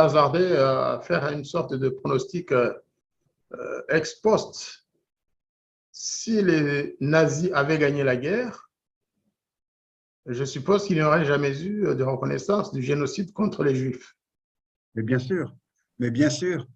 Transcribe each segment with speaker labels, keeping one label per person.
Speaker 1: hasardé à faire une sorte de pronostic ex post. Si les nazis avaient gagné la guerre, je suppose qu'il n'y aurait jamais eu de reconnaissance du génocide contre les Juifs.
Speaker 2: Mais bien sûr, mais bien sûr.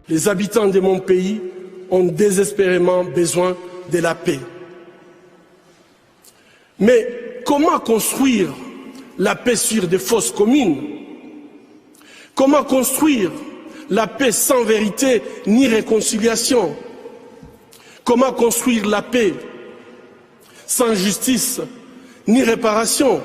Speaker 3: Les habitants de mon pays ont désespérément besoin de la paix. Mais comment construire la paix sur des fausses communes? Comment construire la paix sans vérité ni réconciliation? Comment construire la paix sans justice ni réparation?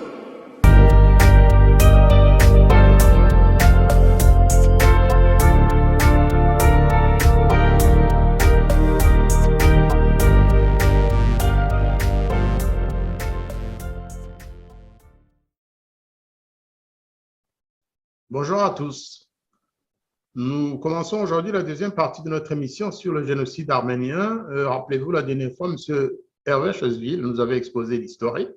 Speaker 1: Bonjour à tous. Nous commençons aujourd'hui la deuxième partie de notre émission sur le génocide arménien. Rappelez-vous, la dernière fois, M. Hervé Chesville nous avait exposé l'historique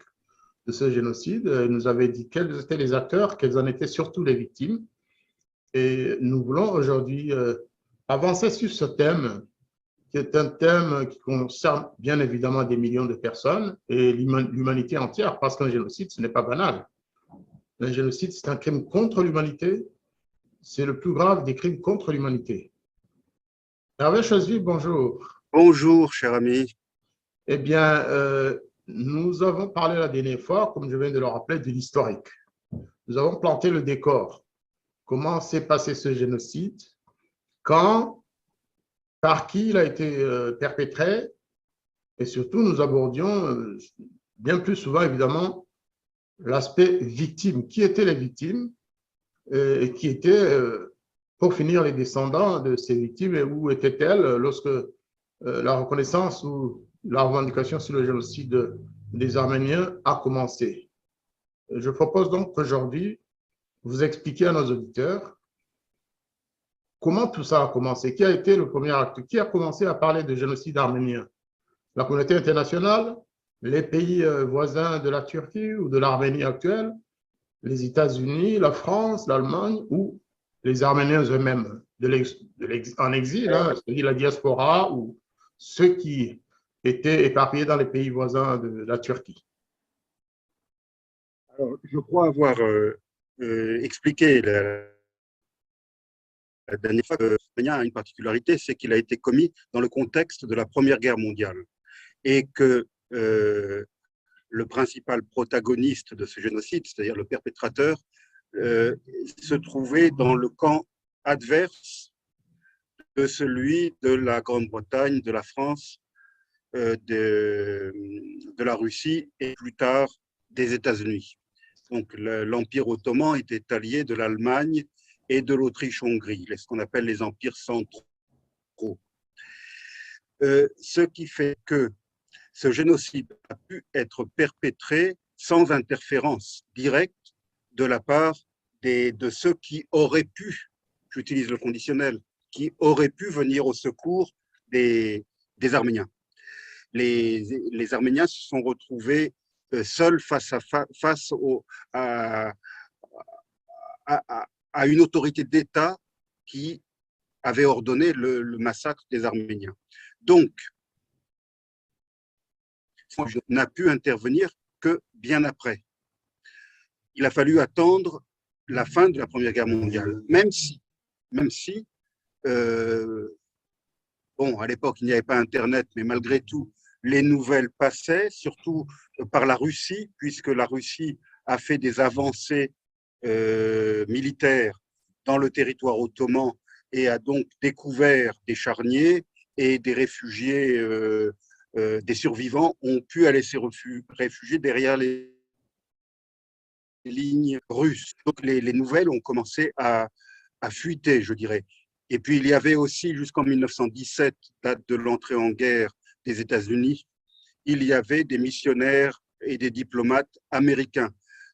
Speaker 1: de ce génocide. Il nous avait dit quels étaient les acteurs, quelles en étaient surtout les victimes. Et nous voulons aujourd'hui avancer sur ce thème, qui est un thème qui concerne bien évidemment des millions de personnes et l'humanité entière, parce qu'un génocide, ce n'est pas banal. Un génocide, c'est un crime contre l'humanité. C'est le plus grave des crimes contre l'humanité. Hervé Chesville, bonjour.
Speaker 2: Bonjour, cher ami.
Speaker 1: Eh bien, nous avons parlé la dernière fois, comme je viens de le rappeler, de l'historique. Nous avons planté le décor. Comment s'est passé ce génocide? Quand? Par qui il a été perpétré? Et surtout, nous abordions bien plus souvent, évidemment, l'aspect victime. Qui étaient les victimes et qui étaient, pour finir, les descendants de ces victimes et où étaient-elles lorsque la reconnaissance ou la revendication sur le génocide des Arméniens a commencé. Je propose donc qu'aujourd'hui, vous expliquiez à nos auditeurs comment tout ça a commencé. Qui a été le premier acte? Qui a commencé à parler de génocide arménien? La communauté internationale? Les pays voisins de la Turquie ou de l'Arménie actuelle, les États-Unis, la France, l'Allemagne ou les Arméniens eux-mêmes en exil, hein, c'est-à-dire la diaspora ou ceux qui étaient éparpillés dans les pays voisins de la Turquie.
Speaker 2: Alors, je crois avoir expliqué la dernière fois que l'Arménien a une particularité, c'est qu'il a été commis dans le contexte de la Première Guerre mondiale et que le principal protagoniste de ce génocide, c'est-à-dire le perpétrateur, se trouvait dans le camp adverse de celui de la Grande-Bretagne, de la France, de la Russie et plus tard des États-Unis. Donc l'Empire ottoman était allié de l'Allemagne et de l'Autriche-Hongrie, ce qu'on appelle les empires centraux. Ce qui fait que ce génocide a pu être perpétré sans interférence directe de la part de ceux qui auraient pu, j'utilise le conditionnel, qui auraient pu venir au secours des Arméniens. Les Arméniens se sont retrouvés seuls face à une autorité d'État qui avait ordonné le massacre des Arméniens. Donc, n'a pu intervenir que bien après. Il a fallu attendre la fin de la Première Guerre mondiale, même si bon, à l'époque, il n'y avait pas Internet, mais malgré tout, les nouvelles passaient, surtout par la Russie, puisque la Russie a fait des avancées militaires dans le territoire ottoman et a donc découvert des charniers et des réfugiés, des survivants ont pu aller se réfugier derrière les lignes russes. Donc les nouvelles ont commencé à fuiter, je dirais. Et puis il y avait aussi, jusqu'en 1917, date de l'entrée en guerre des États-Unis, il y avait des missionnaires et des diplomates américains.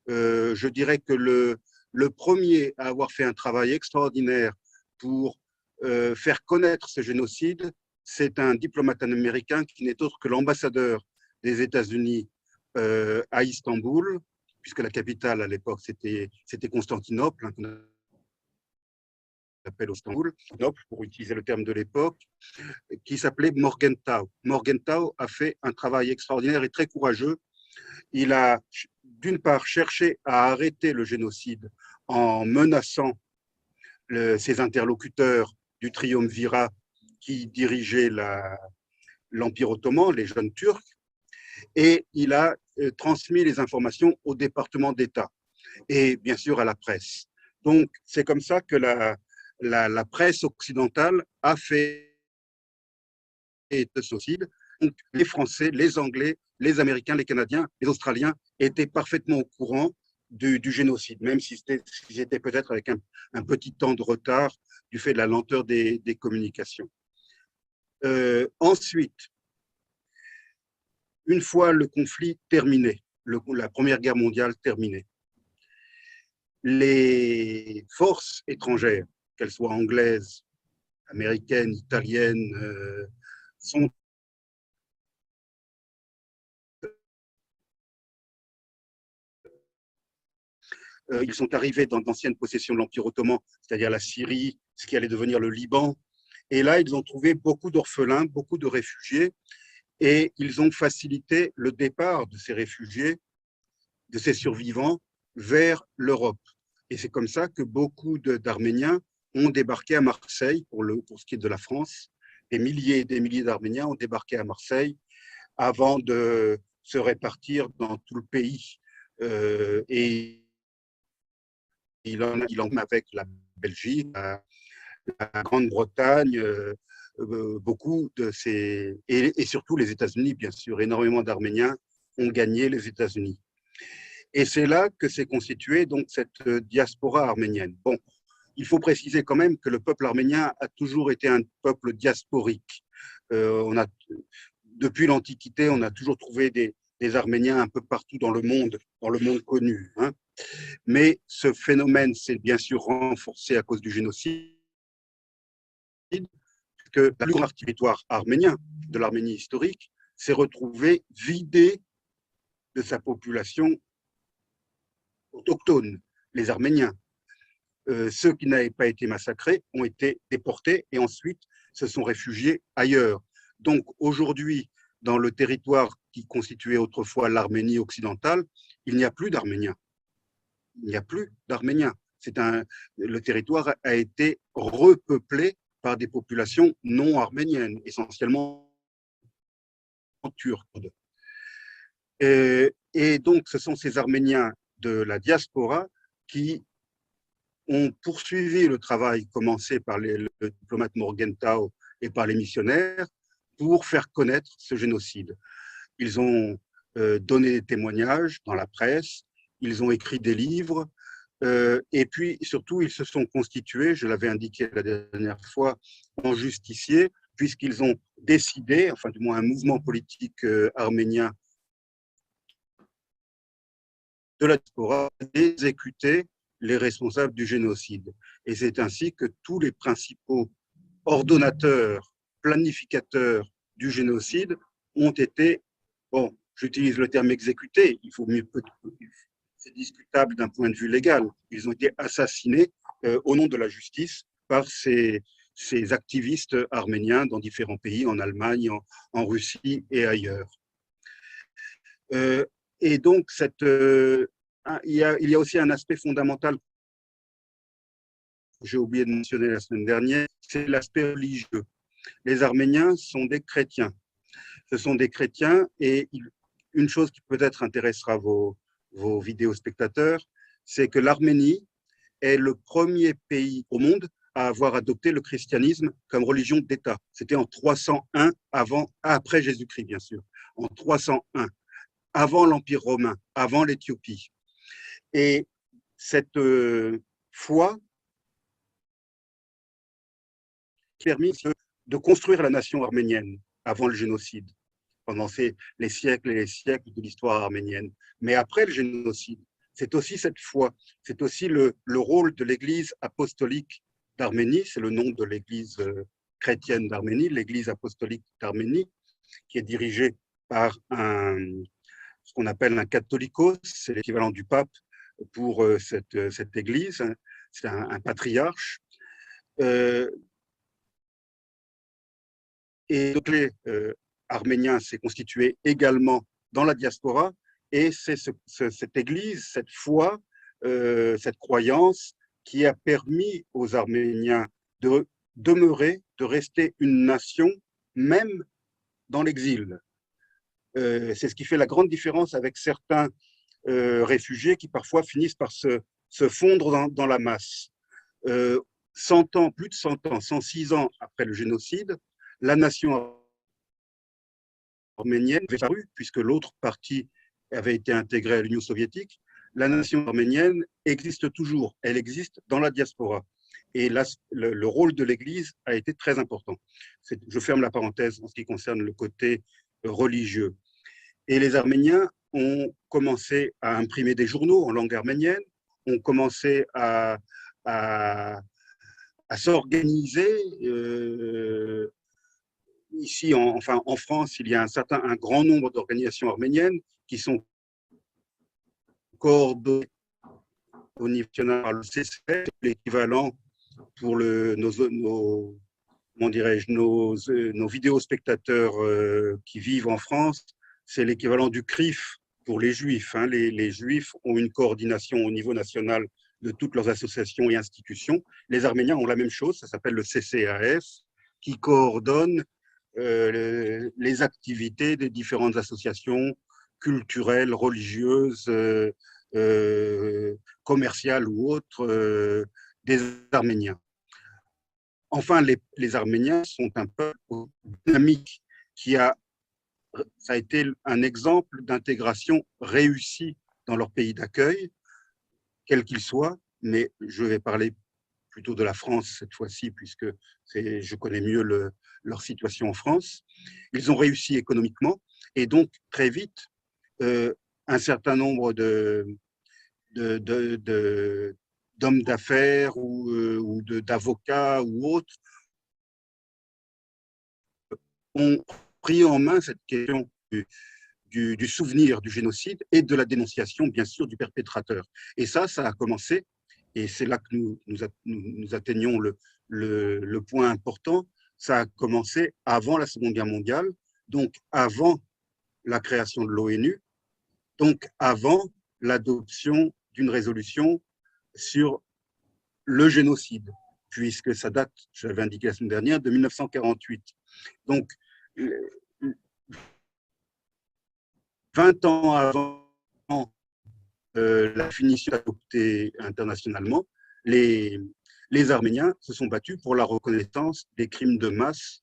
Speaker 2: Je dirais que le premier à avoir fait un travail extraordinaire pour faire connaître ce génocide, c'est un diplomate américain qui n'est autre que l'ambassadeur des États-Unis à Istanbul, puisque la capitale à l'époque c'était Constantinople, hein, qu'on appelle Istanbul, pour utiliser le terme de l'époque, qui s'appelait Morgenthau. Morgenthau a fait un travail extraordinaire et très courageux. Il a d'une part cherché à arrêter le génocide en menaçant ses interlocuteurs du triumvirat qui dirigeait l'Empire ottoman, les jeunes Turcs, et il a transmis les informations au département d'État et bien sûr à la presse. Donc c'est comme ça que la presse occidentale a fait ce génocide. Donc, les Français, les Anglais, les Américains, les Canadiens, les Australiens étaient parfaitement au courant du génocide, même si c'était peut-être avec un petit temps de retard du fait de la lenteur des communications. Ensuite, une fois le conflit terminé, la Première Guerre mondiale terminée, les forces étrangères, qu'elles soient anglaises, américaines, italiennes, sont ils sont arrivés dans d'anciennes possessions de l'Empire ottoman, c'est-à-dire la Syrie, ce qui allait devenir le Liban. Et là, ils ont trouvé beaucoup d'orphelins, beaucoup de réfugiés, et ils ont facilité le départ de ces réfugiés, de ces survivants, vers l'Europe. Et c'est comme ça que beaucoup d'Arméniens ont débarqué à Marseille, pour ce qui est de la France. Des milliers et des milliers d'Arméniens ont débarqué à Marseille avant de se répartir dans tout le pays. Et il en a avec la Belgique, la Grande-Bretagne, beaucoup de ces. Et surtout les États-Unis, bien sûr. Énormément d'Arméniens ont gagné les États-Unis. Et c'est là que s'est constituée donc cette diaspora arménienne. Bon, il faut préciser quand même que le peuple arménien a toujours été un peuple diasporique. Depuis l'Antiquité, on a toujours trouvé des Arméniens un peu partout dans le monde connu. Hein. Mais ce phénomène s'est bien sûr renforcé à cause du génocide, que le plus grand territoire arménien de l'Arménie historique s'est retrouvé vidé de sa population autochtones, les Arméniens. Ceux qui n'avaient pas été massacrés ont été déportés et ensuite se sont réfugiés ailleurs. Donc aujourd'hui, dans le territoire qui constituait autrefois l'Arménie occidentale, il n'y a plus d'Arméniens. Il n'y a plus d'Arméniens. Le territoire a été repeuplé par des populations non arméniennes, essentiellement turques. Et donc, ce sont ces Arméniens de la diaspora qui ont poursuivi le travail commencé par le diplomate Morgenthau et par les missionnaires pour faire connaître ce génocide. Ils ont donné des témoignages dans la presse, ils ont écrit des livres, et puis surtout, ils se sont constitués, je l'avais indiqué la dernière fois, en justiciers, puisqu'ils ont décidé, enfin du moins un mouvement politique arménien de la diaspora, d'exécuter les responsables du génocide. Et c'est ainsi que tous les principaux ordonnateurs, planificateurs du génocide ont été, bon, j'utilise le terme exécuté, il faut mieux, c'est discutable d'un point de vue légal, ils ont été assassinés au nom de la justice par ces activistes arméniens dans différents pays, en Allemagne, en Russie et ailleurs. Et donc, il y a aussi un aspect fondamental que j'ai oublié de mentionner la semaine dernière, c'est l'aspect religieux. Les Arméniens sont des chrétiens. Ce sont des chrétiens et une chose qui peut-être intéressera vos vidéospectateurs, c'est que l'Arménie est le premier pays au monde à avoir adopté le christianisme comme religion d'État. C'était en 301 après Jésus-Christ, bien sûr, en 301, avant l'Empire romain, avant l'Éthiopie. Et cette foi a permis de construire la nation arménienne avant le génocide, pendant les siècles et les siècles de l'histoire arménienne. Mais après le génocide, c'est aussi cette foi, c'est aussi le rôle de l'Église apostolique d'Arménie, c'est le nom de l'église chrétienne d'Arménie, l'église apostolique d'Arménie, qui est dirigée par ce qu'on appelle un catholicos, c'est l'équivalent du pape pour cette église, c'est un patriarche. Et donc les Arméniens s'est constitué également dans la diaspora, et c'est cette église, cette foi, cette croyance qui a permis aux Arméniens de demeurer, de rester une nation, même dans l'exil. C'est ce qui fait la grande différence avec certains réfugiés qui parfois finissent par se fondre dans la masse. 100 ans, plus de 100 ans, 106 ans après le génocide, la nation arménienne avait disparu, puisque l'autre partie avait été intégrée à l'Union soviétique. La nation arménienne existe toujours, elle existe dans la diaspora. Et là, le rôle de l'Église a été très important. Je ferme la parenthèse en ce qui concerne le côté religieux. Et les Arméniens ont commencé à imprimer des journaux en langue arménienne, ont commencé à s'organiser. Ici, en France, il y a un grand nombre d'organisations arméniennes qui sont coordonnées au niveau national par le CCF, l'équivalent pour nos vidéospectateurs qui vivent en France, c'est l'équivalent du CRIF pour les Juifs. Les Juifs ont une coordination au niveau national de toutes leurs associations et institutions. Les Arméniens ont la même chose, ça s'appelle le CCAF, qui coordonne les activités des différentes associations culturelles, religieuses, commerciales ou autres des Arméniens. Enfin, les Arméniens sont un peuple dynamique ça a été un exemple d'intégration réussie dans leur pays d'accueil, quel qu'il soit, mais je vais parler plutôt de la France cette fois-ci, puisque je connais mieux leur situation en France. Ils ont réussi économiquement, et donc très vite, un certain nombre d'hommes d'affaires ou d'avocats ou autres ont pris en main cette question du souvenir du génocide et de la dénonciation, bien sûr, du perpétrateur. Et ça a commencé, et c'est là que nous atteignons le point important, ça a commencé avant la Seconde Guerre mondiale, donc avant la création de l'ONU, donc avant l'adoption d'une résolution sur le génocide, puisque ça date, je l'avais indiqué la semaine dernière, de 1948. Donc, 20 ans avant la finition adoptée internationalement, les Arméniens se sont battus pour la reconnaissance des crimes de masse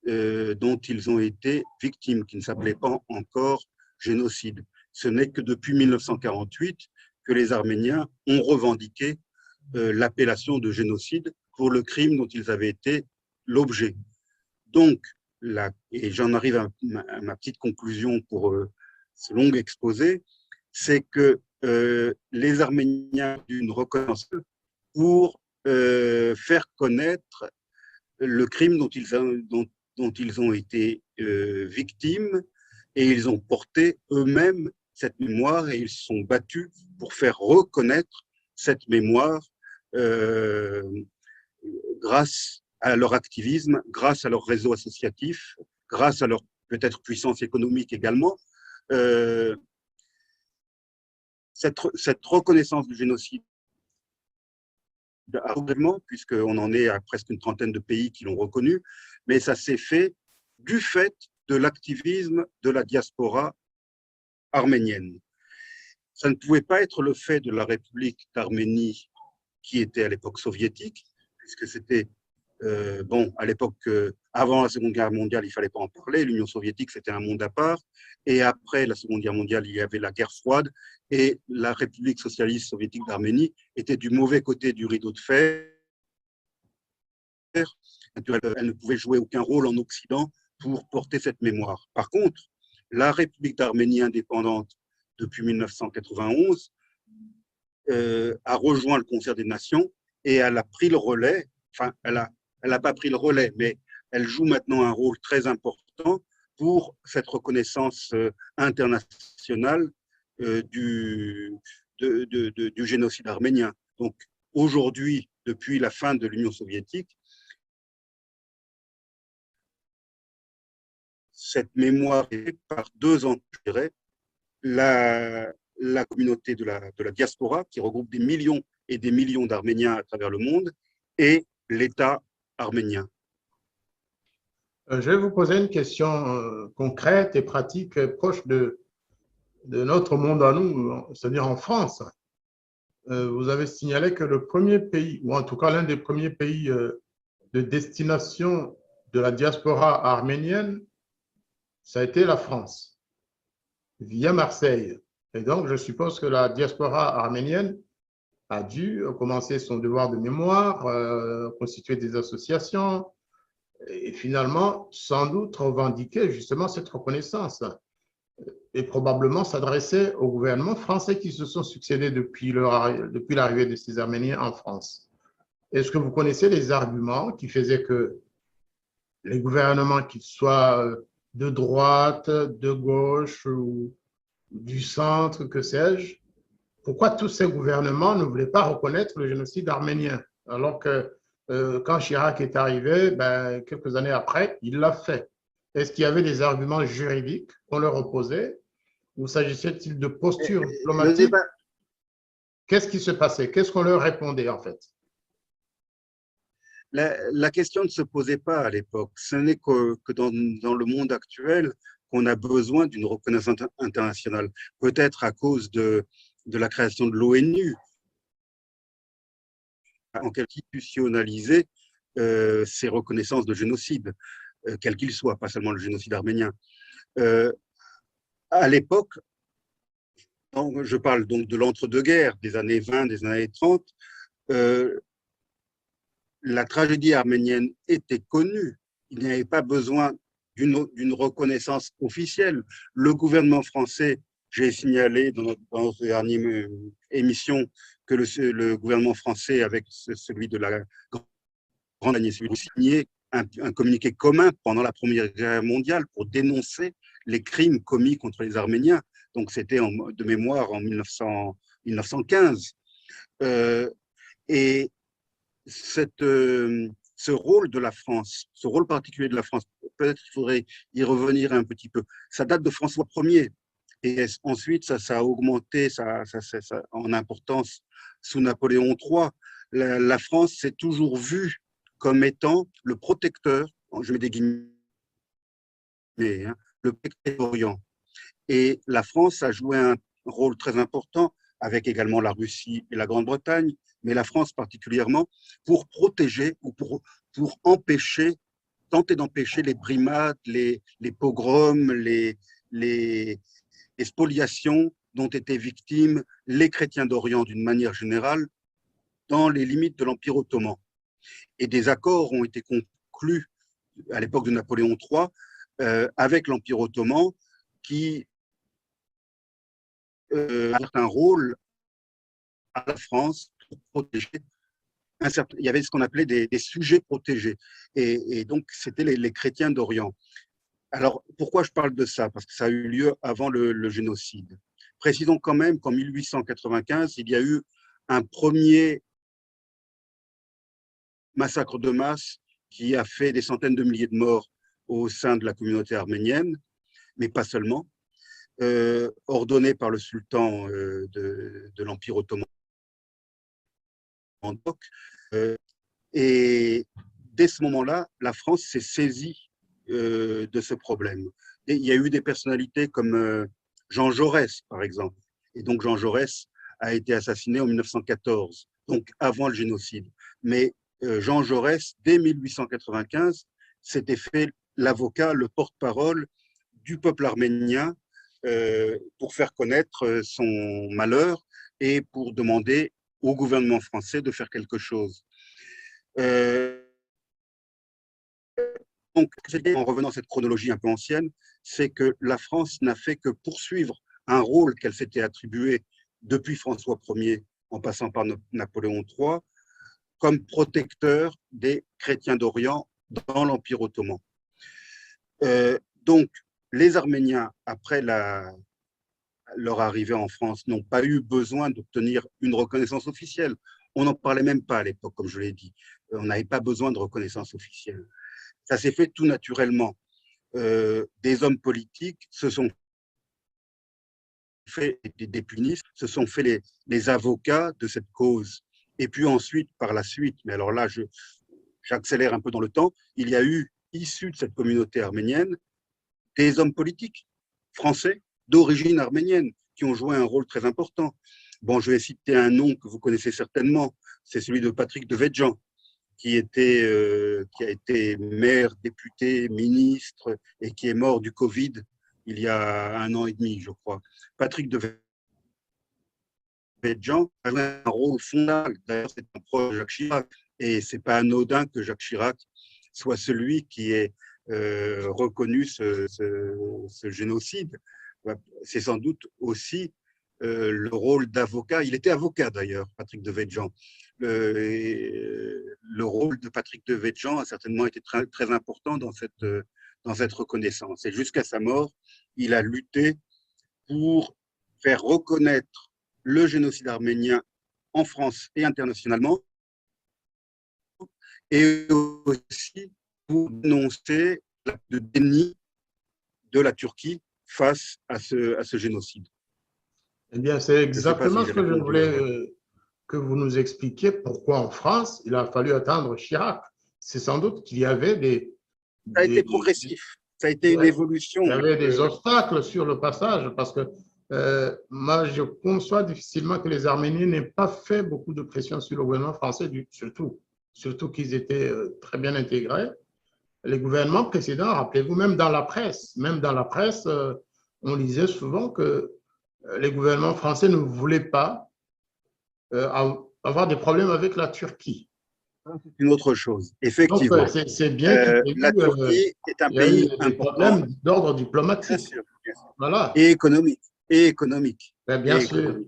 Speaker 2: dont ils ont été victimes, qui ne s'appelaient pas encore génocide. Ce n'est que depuis 1948 que les Arméniens ont revendiqué l'appellation de génocide pour le crime dont ils avaient été l'objet. Donc, et j'en arrive à ma petite conclusion pour ce long exposé, c'est que les Arméniens ont une reconnaissance pour faire connaître le crime dont ils ont été victimes, et ils ont porté eux-mêmes cette mémoire et ils se sont battus pour faire reconnaître cette mémoire grâce à leur activisme, grâce à leur réseau associatif, grâce à leur peut-être puissance économique également. Cette reconnaissance du génocide, puisqu'on en est à presque une trentaine de pays qui l'ont reconnu, mais ça s'est fait du fait de l'activisme de la diaspora arménienne. Ça ne pouvait pas être le fait de la République d'Arménie qui était à l'époque soviétique, puisque c'était, à l'époque, avant la Seconde Guerre mondiale, il ne fallait pas en parler, l'Union soviétique, c'était un monde à part, et après la Seconde Guerre mondiale, il y avait la guerre froide, et la République socialiste soviétique d'Arménie était du mauvais côté du rideau de fer. Elle ne pouvait jouer aucun rôle en Occident pour porter cette mémoire. Par contre, la République d'Arménie indépendante, depuis 1991, a rejoint le Concert des Nations et elle a pris le relais enfin, elle a pas pris le relais, mais elle joue maintenant un rôle très important pour cette reconnaissance internationale du génocide arménien. Donc, aujourd'hui, depuis la fin de l'Union soviétique, cette mémoire est par deux ans, je dirais, la communauté de la diaspora, qui regroupe des millions et des millions d'Arméniens à travers le monde, et l'État arménien.
Speaker 1: Je vais vous poser une question concrète et pratique, proche de notre monde à nous, c'est-à-dire en France. Vous avez signalé que le premier pays, ou en tout cas l'un des premiers pays de destination de la diaspora arménienne, ça a été la France, via Marseille. Et donc, je suppose que la diaspora arménienne a dû commencer son devoir de mémoire, constituer des associations et finalement, sans doute, revendiquer justement cette reconnaissance et probablement s'adresser aux gouvernements français qui se sont succédés depuis l'arrivée de ces Arméniens en France. Est-ce que vous connaissez les arguments qui faisaient que les gouvernements, qu'ils soient de droite, de gauche ou du centre, que sais-je, pourquoi tous ces gouvernements ne voulaient pas reconnaître le génocide arménien, alors que quand Chirac est arrivé, ben, quelques années après, il l'a fait. Est-ce qu'il y avait des arguments juridiques qu'on leur opposait ou s'agissait-il de postures diplomatiques? Qu'est-ce qui se passait? Qu'est-ce qu'on leur répondait en fait?
Speaker 2: La question ne se posait pas à l'époque. Ce n'est que dans le monde actuel qu'on a besoin d'une reconnaissance internationale, peut-être à cause de la création de l'ONU, en institutionnaliser ces reconnaissances de génocide, quel qu'il soit, pas seulement le génocide arménien. À l'époque, je parle donc de l'entre-deux-guerres, des années 20, des années 30, la tragédie arménienne était connue. Il n'y avait pas besoin d'une reconnaissance officielle. Le gouvernement français, j'ai signalé dans notre dernière émission que le gouvernement français, avec celui de la Grande Agnès, signé un communiqué commun pendant la Première Guerre mondiale pour dénoncer les crimes commis contre les Arméniens. Donc, c'était de mémoire en 1915. Et ce rôle de la France, ce rôle particulier de la France, peut-être qu'il faudrait y revenir un petit peu. Ça date de François Ier. Et ensuite, ça a augmenté en importance sous Napoléon III. La France s'est toujours vue comme étant le protecteur, je mets des guillemets, le protecteur d'Orient. Et la France a joué un rôle très important, avec également la Russie et la Grande-Bretagne, mais la France particulièrement, pour protéger ou pour empêcher, tenter d'empêcher les brimades, les pogroms, les spoliations dont étaient victimes les chrétiens d'Orient d'une manière générale dans les limites de l'Empire ottoman. Et des accords ont été conclus à l'époque de Napoléon III avec l'Empire ottoman qui a un rôle à la France pour protéger il y avait ce qu'on appelait des sujets protégés. Et donc, c'était les chrétiens d'Orient. Alors, pourquoi je parle de ça? Parce que ça a eu lieu avant le génocide. Précisons quand même qu'en 1895, il y a eu un premier massacre de masse qui a fait des centaines de milliers de morts au sein de la communauté arménienne, mais pas seulement, ordonné par le sultan de l'Empire ottoman. Et dès ce moment-là, la France s'est saisie de ce problème. Et il y a eu des personnalités comme Jean Jaurès, par exemple. Et donc, Jean Jaurès a été assassiné en 1914, donc avant le génocide. Mais Jean Jaurès, dès 1895, s'était fait l'avocat, le porte-parole du peuple arménien pour faire connaître son malheur et pour demander au gouvernement français de faire quelque chose. Donc, en revenant à cette chronologie un peu ancienne, c'est que la France n'a fait que poursuivre un rôle qu'elle s'était attribué depuis François Ier, en passant par Napoléon III, comme protecteur des chrétiens d'Orient dans l'Empire ottoman. Donc, les Arméniens, après leur arrivée en France, n'ont pas eu besoin d'obtenir une reconnaissance officielle. On n'en parlait même pas à l'époque, comme je l'ai dit. On n'avait pas besoin de reconnaissance officielle. Ça s'est fait tout naturellement. Des hommes politiques se sont fait, des punistes, se sont fait les avocats de cette cause. Et puis ensuite, par la suite, mais alors là, j'accélère un peu dans le temps, il y a eu, issus de cette communauté arménienne, des hommes politiques français d'origine arménienne qui ont joué un rôle très important. Bon, je vais citer un nom que vous connaissez certainement, c'est celui de Patrick Devedjian, qui a été maire, député, ministre et qui est mort du Covid il y a 1 an et demi, je crois. Patrick Devedjian a joué un rôle fondamental. D'ailleurs, c'est un proche de Jacques Chirac. Et ce n'est pas anodin que Jacques Chirac soit celui qui ait reconnu ce génocide. C'est sans doute aussi le rôle d'avocat. Il était avocat d'ailleurs, Patrick Devedjian. Le rôle de Patrick Devedjian a certainement été très, très important dans cette reconnaissance. Et jusqu'à sa mort, il a lutté pour faire reconnaître le génocide arménien en France et internationalement, et aussi pour dénoncer le déni de la Turquie face à ce génocide.
Speaker 1: Eh bien, c'est exactement ce que je voulais que vous nous expliquiez. Pourquoi en France, il a fallu attendre Chirac. C'est sans doute qu'il y avait
Speaker 2: Ça a été progressif. Ça a été une évolution.
Speaker 1: Il y avait des obstacles sur le passage parce que moi, je conçois difficilement que les Arméniens n'aient pas fait beaucoup de pression sur le gouvernement français, surtout qu'ils étaient très bien intégrés. Les gouvernements précédents, rappelez-vous, même dans la presse, on lisait souvent que les gouvernements français ne voulaient pas avoir des problèmes avec la Turquie.
Speaker 2: C'est une autre chose, effectivement.
Speaker 1: Donc, c'est bien
Speaker 2: la Turquie est un pays important.
Speaker 1: Problèmes d'ordre diplomatique.
Speaker 2: Bien sûr.
Speaker 1: Voilà.
Speaker 2: Et économique.
Speaker 1: Bien sûr.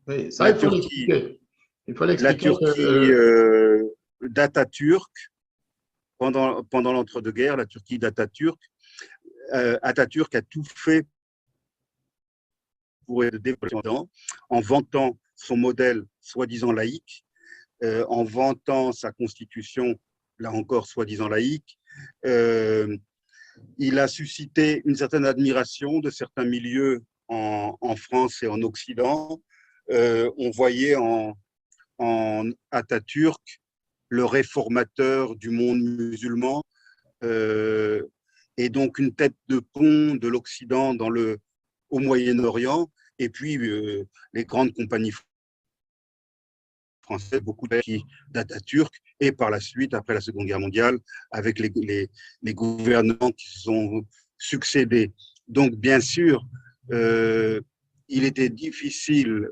Speaker 1: Oui, ça,
Speaker 2: la
Speaker 1: il faut
Speaker 2: Turquie,
Speaker 1: l'expliquer.
Speaker 2: La Turquie d'Atatürk, pendant l'entre-deux-guerres, la Turquie d'Atatürk, Atatürk a tout fait pour être dépendant, en vantant son modèle soi-disant laïque, en vantant sa constitution, là encore soi-disant laïque. Il a suscité une certaine admiration de certains milieux en France et en Occident. On voyait en Atatürk le réformateur du monde musulman, et donc une tête de pont de l'Occident au Moyen-Orient, et puis les grandes compagnies françaises, beaucoup d'Atatürk, et par la suite, après la Seconde Guerre mondiale, avec les gouvernements qui se sont succédés. Donc, bien sûr, il était difficile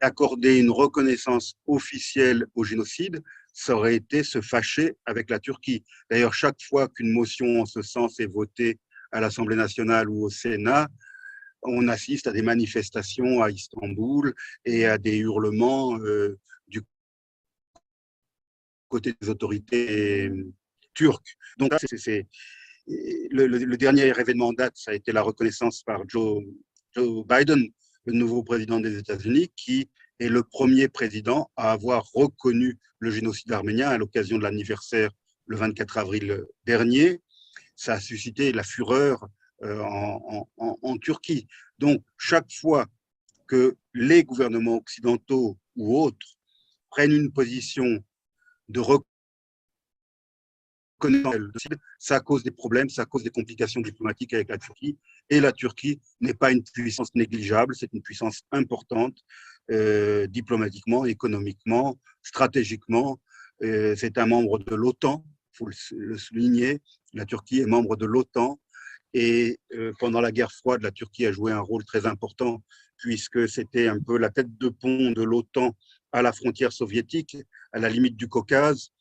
Speaker 2: d'accorder une reconnaissance officielle au génocide. Ça aurait été se fâcher avec la Turquie. D'ailleurs, chaque fois qu'une motion en ce sens est votée à l'Assemblée nationale ou au Sénat, on assiste à des manifestations à Istanbul et à des hurlements du côté des autorités turques. Donc, le dernier événement en date, ça a été la reconnaissance par Joe Biden, le nouveau président des États-Unis, qui est le premier président à avoir reconnu le génocide arménien à l'occasion de l'anniversaire le 24 avril dernier. Ça a suscité la fureur en Turquie. Donc, chaque fois que les gouvernements occidentaux ou autres prennent une position de reconnaissance, ça cause des problèmes, ça cause des complications diplomatiques avec la Turquie. Et la Turquie n'est pas une puissance négligeable, c'est une puissance importante, diplomatiquement, économiquement, stratégiquement. C'est un membre de l'OTAN, il faut le souligner. La Turquie est membre de l'OTAN. Et pendant la guerre froide, la Turquie a joué un rôle très important puisque c'était un peu la tête de pont de l'OTAN à la frontière soviétique, à la limite du Caucase.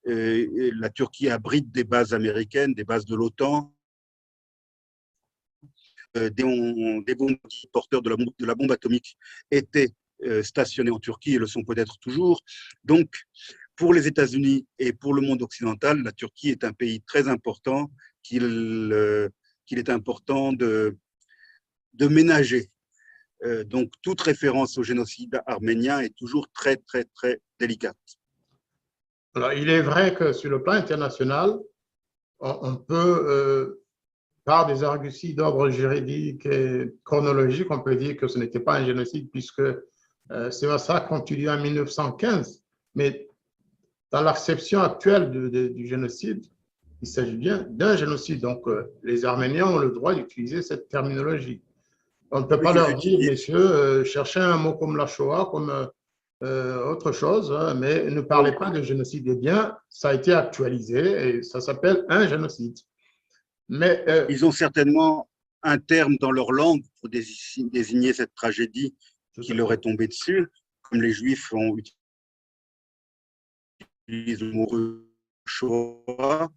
Speaker 2: La Turquie abrite des bases américaines, des bases de l'OTAN, des bombes porteurs de la bombe atomique étaient stationnés en Turquie et le sont peut-être toujours. Donc, pour les États-Unis et pour le monde occidental, la Turquie est un pays très important qu'il est important de ménager. Donc, toute référence au génocide arménien est toujours très, très, très délicate.
Speaker 1: Alors, il est vrai que sur le plan international, on peut, par des arguties d'ordre juridique et chronologique, on peut dire que ce n'était pas un génocide puisque ces massacres ont eu lieu en 1915. Mais dans l'acception actuelle du génocide, il s'agit bien d'un génocide. Donc, les Arméniens ont le droit d'utiliser cette terminologie. On ne peut pas leur dire, messieurs, cherchez un mot comme la Shoah, comme autre chose, hein, mais ne parlez pas de génocide. Eh bien, ça a été actualisé et ça s'appelle un génocide. Mais,
Speaker 2: ils ont certainement un terme dans leur langue pour désigner cette tragédie qui leur est tombée dessus, comme les Juifs ont utilisé le mot Shoah.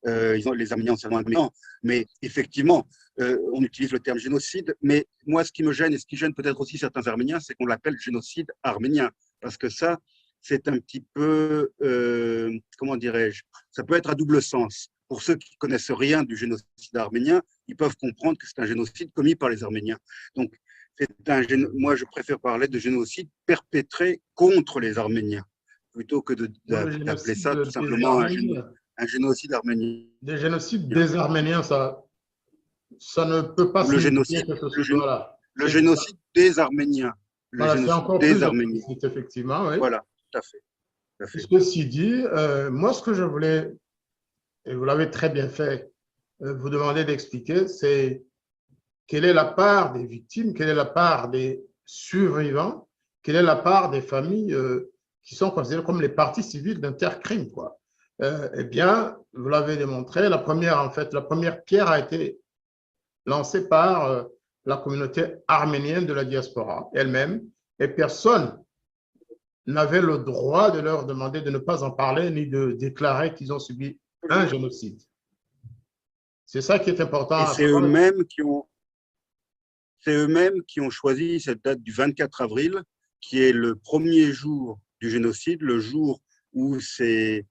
Speaker 2: Les Arméniens ont seulement un. Mais effectivement, on utilise le terme génocide. Mais moi, ce qui me gêne et ce qui gêne peut-être aussi certains Arméniens, c'est qu'on l'appelle génocide arménien. Parce que ça, c'est un petit peu, comment dirais-je, ça peut être à double sens. Pour ceux qui ne connaissent rien du génocide arménien, ils peuvent comprendre que c'est un génocide commis par les Arméniens. Donc, moi, je préfère parler de génocide perpétré contre les Arméniens, plutôt que d'appeler ça tout simplement un génocide arménien.
Speaker 1: Des génocides des Arméniens, ça ne peut pas signifier que ce soit là.
Speaker 2: Le génocide des Arméniens.
Speaker 1: Voilà, c'est encore plus explicite, effectivement. Oui.
Speaker 2: Voilà, tout à fait.
Speaker 1: Ceci dit, moi, ce que je voulais, et vous l'avez très bien fait, vous demander d'expliquer, c'est quelle est la part des victimes, quelle est la part des survivants, quelle est la part des familles qui sont considérées comme les parties civiles d'intercrime, quoi. Eh bien, vous l'avez démontré, la première pierre a été lancée par la communauté arménienne de la diaspora elle-même, et personne n'avait le droit de leur demander de ne pas en parler ni de déclarer qu'ils ont subi un génocide. C'est ça qui est important.
Speaker 2: Et c'est eux-mêmes qui ont choisi cette date du 24 avril, qui est le premier jour du génocide, le jour où ces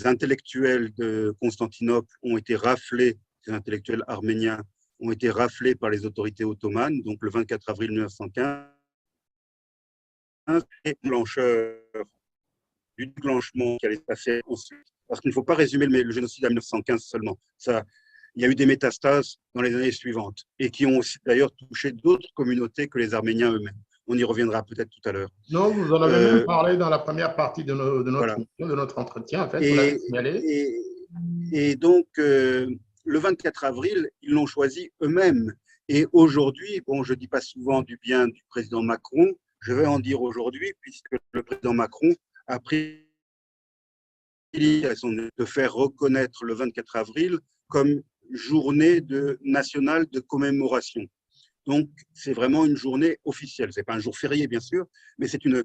Speaker 2: intellectuels de Constantinople ont été raflés, ces intellectuels arméniens ont été raflés par les autorités ottomanes, donc le 24 avril 1915, et blancheur du déclenchement qui allait se passer ensuite. Parce qu'il ne faut pas résumer le génocide à 1915 seulement. Il y a eu des métastases dans les années suivantes et qui ont aussi d'ailleurs touché d'autres communautés que les Arméniens eux-mêmes. On y reviendra peut-être tout à l'heure.
Speaker 1: Non, vous en avez même parlé dans la première partie de notre entretien, en fait.
Speaker 2: Et donc, le 24 avril, ils l'ont choisi eux-mêmes. Et aujourd'hui, bon, je ne dis pas souvent du bien du président Macron, je vais en dire aujourd'hui, puisque le président Macron a pris de faire reconnaître le 24 avril comme journée nationale de commémoration. Donc, c'est vraiment une journée officielle. Ce n'est pas un jour férié, bien sûr, mais c'est une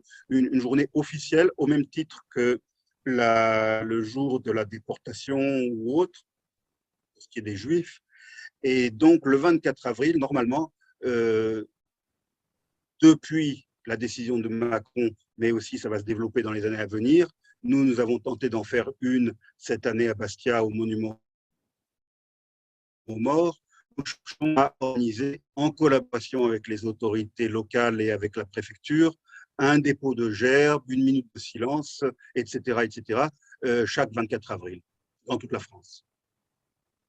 Speaker 2: journée officielle au même titre que le jour de la déportation ou autre, pour ce qui est des Juifs. Et donc, le 24 avril, normalement, depuis la décision de Macron, mais aussi ça va se développer dans les années à venir, nous avons tenté d'en faire une cette année à Bastia au monument aux morts. Nous cherchons à organiser, en collaboration avec les autorités locales et avec la préfecture, un dépôt de gerbes, une minute de silence, etc., chaque 24 avril, dans toute la France.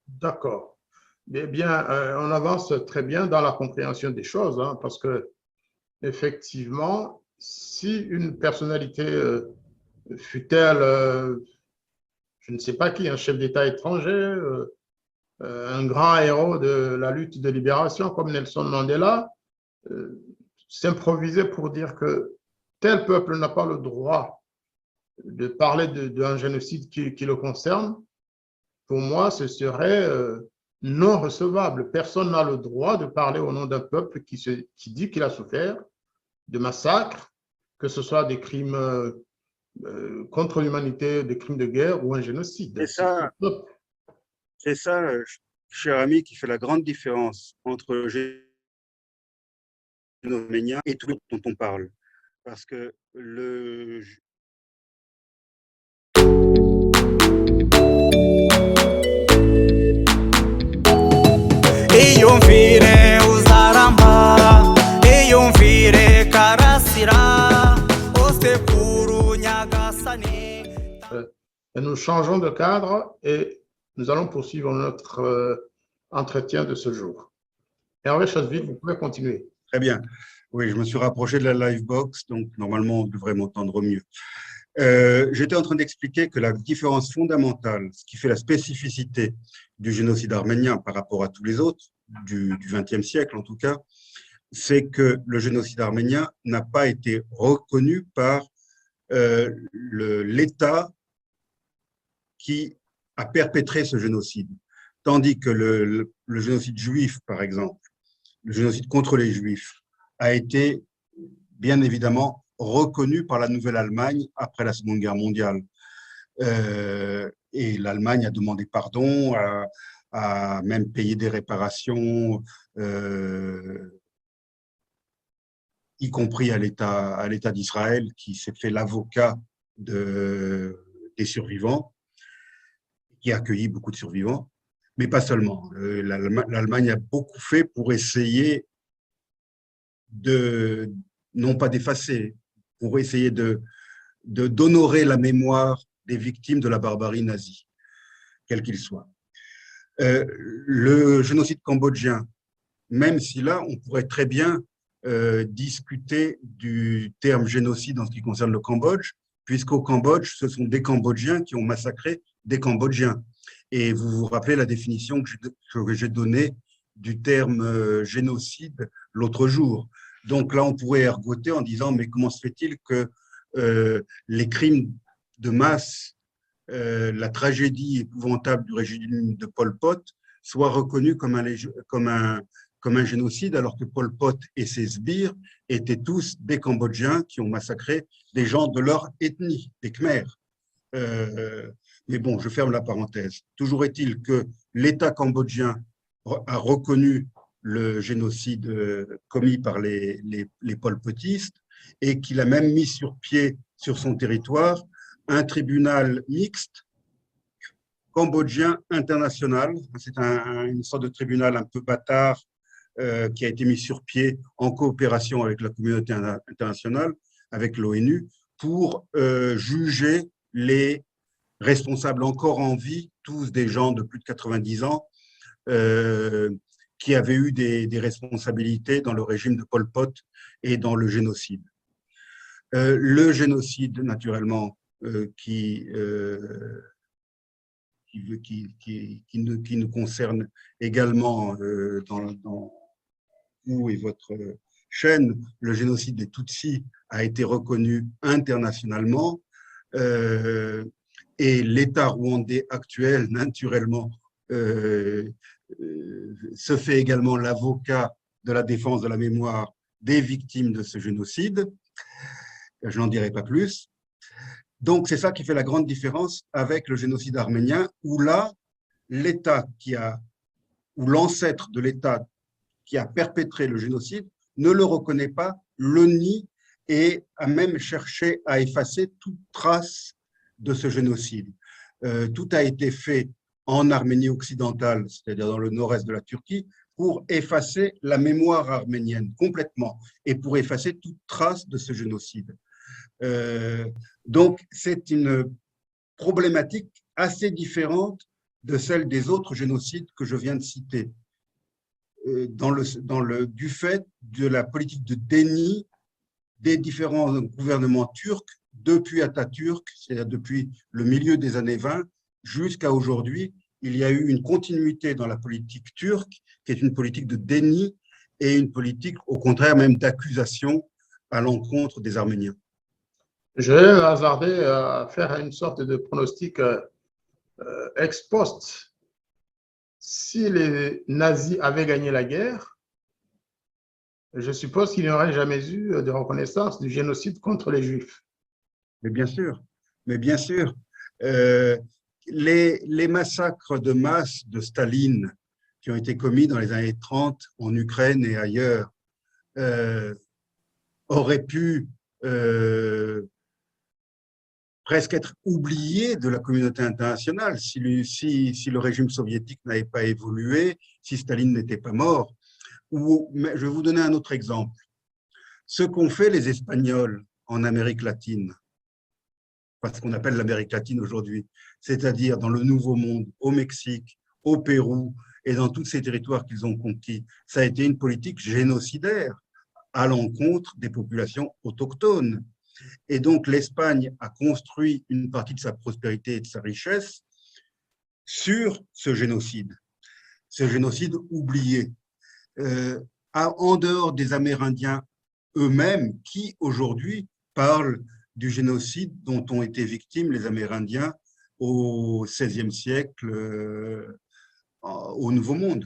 Speaker 1: D'accord. Eh bien, on avance très bien dans la compréhension des choses, hein, parce que, effectivement, si une personnalité fut-elle, je ne sais pas qui, un chef d'État étranger, un grand héros de la lutte de libération comme Nelson Mandela, s'improviser pour dire que tel peuple n'a pas le droit de parler d'un génocide qui le concerne, pour moi, ce serait non recevable. Personne n'a le droit de parler au nom d'un peuple qui dit qu'il a souffert de massacres, que ce soit des crimes contre l'humanité, des crimes de guerre ou un génocide.
Speaker 2: C'est ça, cher ami, qui fait la grande différence entre le génocide arménien et tout dont on parle. Parce que
Speaker 4: Iyumvire uzaramba, iyumvire karasira, osekuru nyagasani.
Speaker 1: Et nous changeons de cadre et nous allons poursuivre notre entretien de ce jour. Hervé Chasville, vous pouvez continuer.
Speaker 2: Très bien. Oui, je me suis rapproché de la Livebox, donc normalement, on devrait m'entendre mieux. J'étais en train d'expliquer que la différence fondamentale, ce qui fait la spécificité du génocide arménien par rapport à tous les autres, du XXe siècle en tout cas, c'est que le génocide arménien n'a pas été reconnu par l'État qui a perpétré ce génocide. Tandis que le génocide juif, par exemple, le génocide contre les Juifs, a été bien évidemment reconnu par la Nouvelle-Allemagne après la Seconde Guerre mondiale. Et l'Allemagne a demandé pardon, a même payé des réparations, y compris à l'État d'Israël, qui s'est fait l'avocat des survivants, qui a accueilli beaucoup de survivants, mais pas seulement. L'Allemagne a beaucoup fait pour essayer non pas d'effacer, pour essayer d'honorer la mémoire des victimes de la barbarie nazie, quel qu'il soit. Le génocide cambodgien, même si là, on pourrait très bien discuter du terme génocide en ce qui concerne le Cambodge, puisqu'au Cambodge, ce sont des Cambodgiens qui ont massacré des Cambodgiens. Et vous vous rappelez la définition que j'ai donnée du terme génocide l'autre jour. Donc là, on pourrait ergoter en disant, mais comment se fait-il que les crimes de masse, la tragédie épouvantable du régime de Pol Pot soient reconnus comme un génocide, alors que Pol Pot et ses sbires étaient tous des Cambodgiens qui ont massacré des gens de leur ethnie, des Khmers. Mais bon, je ferme la parenthèse. Toujours est-il que l'État cambodgien a reconnu le génocide commis par les Pol-Potistes et qu'il a même mis sur pied, sur son territoire, un tribunal mixte cambodgien international. C'est une sorte de tribunal un peu bâtard qui a été mis sur pied en coopération avec la communauté internationale, avec l'ONU, pour juger les responsables encore en vie, tous des gens de plus de 90 ans, qui avaient eu des responsabilités dans le régime de Pol Pot et dans le génocide. Le génocide, naturellement, qui nous concerne également dans vous et votre chaîne, le génocide des Tutsis a été reconnu internationalement et l'État rwandais actuel, naturellement, se fait également l'avocat de la défense de la mémoire des victimes de ce génocide. Je n'en dirai pas plus. Donc, c'est ça qui fait la grande différence avec le génocide arménien, où là, l'État ou l'ancêtre de l'État qui a perpétré le génocide ne le reconnaît pas, le nie et a même cherché à effacer toute trace de ce génocide. Tout a été fait en Arménie occidentale, c'est-à-dire dans le nord-est de la Turquie, pour effacer la mémoire arménienne complètement et pour effacer toute trace de ce génocide. Donc, c'est une problématique assez différente de celle des autres génocides que je viens de citer, du fait de la politique de déni des différents gouvernements turcs depuis Atatürk, c'est-à-dire depuis le milieu des années 20 jusqu'à aujourd'hui. Il y a eu une continuité dans la politique turque qui est une politique de déni et une politique, au contraire, même d'accusation à l'encontre des Arméniens.
Speaker 1: Je vais hasarder à faire une sorte de pronostic ex post. Si les nazis avaient gagné la guerre, je suppose qu'il n'y aurait jamais eu de reconnaissance du génocide contre les Juifs.
Speaker 2: Mais bien sûr. Les massacres de masse de Staline qui ont été commis dans les années 30 en Ukraine et ailleurs auraient pu presque être oublié de la communauté internationale si le régime soviétique n'avait pas évolué, si Staline n'était pas mort. Mais je vais vous donner un autre exemple. Ce qu'ont fait les Espagnols en Amérique latine, ce qu'on appelle l'Amérique latine aujourd'hui, c'est-à-dire dans le Nouveau Monde, au Mexique, au Pérou et dans tous ces territoires qu'ils ont conquis, ça a été une politique génocidaire à l'encontre des populations autochtones. Et donc l'Espagne a construit une partie de sa prospérité et de sa richesse sur ce génocide oublié, en dehors des Amérindiens eux-mêmes qui aujourd'hui parlent du génocide dont ont été victimes les Amérindiens au XVIe siècle au Nouveau Monde.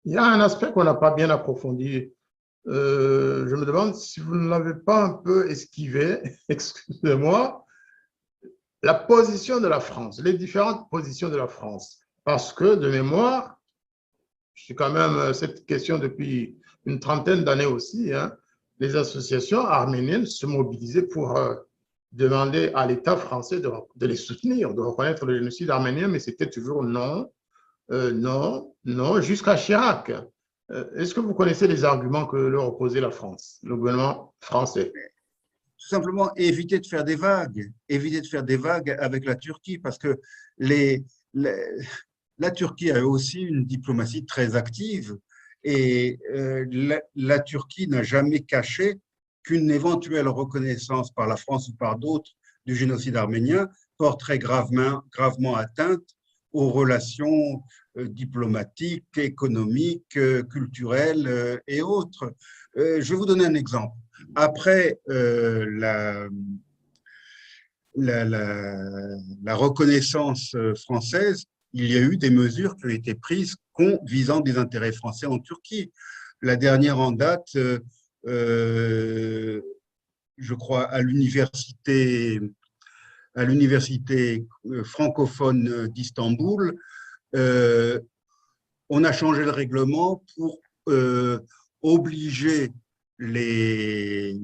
Speaker 1: Il y a un aspect qu'on n'a pas bien approfondi. Je me demande si vous ne l'avez pas un peu esquivé, excusez-moi, la position de la France, les différentes positions de la France. Parce que, de mémoire, je suis quand même cette question depuis une trentaine d'années aussi, hein, les associations arméniennes se mobilisaient pour demander à l'État français de les soutenir, de reconnaître le génocide arménien, mais c'était toujours non, non, non, jusqu'à Chirac. Est-ce que vous connaissez les arguments que leur opposait la France, le gouvernement français?
Speaker 2: Tout simplement éviter de faire des vagues avec la Turquie, parce que la Turquie a aussi une diplomatie très active et la Turquie n'a jamais caché qu'une éventuelle reconnaissance par la France ou par d'autres du génocide arménien porterait gravement atteinte aux relations diplomatiques, économiques, culturelles et autres. Je vais vous donner un exemple. Après la reconnaissance française, il y a eu des mesures qui ont été prises visant des intérêts français en Turquie. La dernière en date, je crois, à l'université francophone d'Istanbul, on a changé le règlement pour obliger les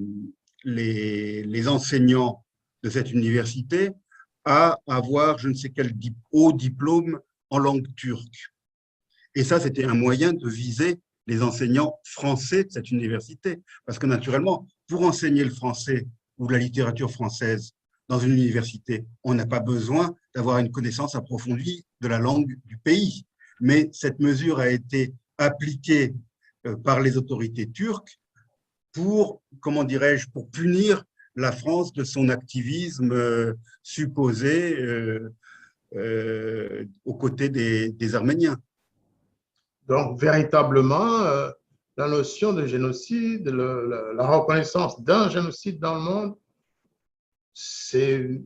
Speaker 2: enseignants de cette université à avoir je ne sais quel haut diplôme en langue turque. Et ça, c'était un moyen de viser les enseignants français de cette université. Parce que naturellement, pour enseigner le français ou la littérature française dans une université, on n'a pas besoin d'avoir une connaissance approfondie de la langue du pays. Mais cette mesure a été appliquée par les autorités turques pour, comment dirais-je, pour punir la France de son activisme supposé aux côtés des Arméniens.
Speaker 1: Donc, véritablement, la notion de génocide, la reconnaissance d'un génocide dans le monde, c'est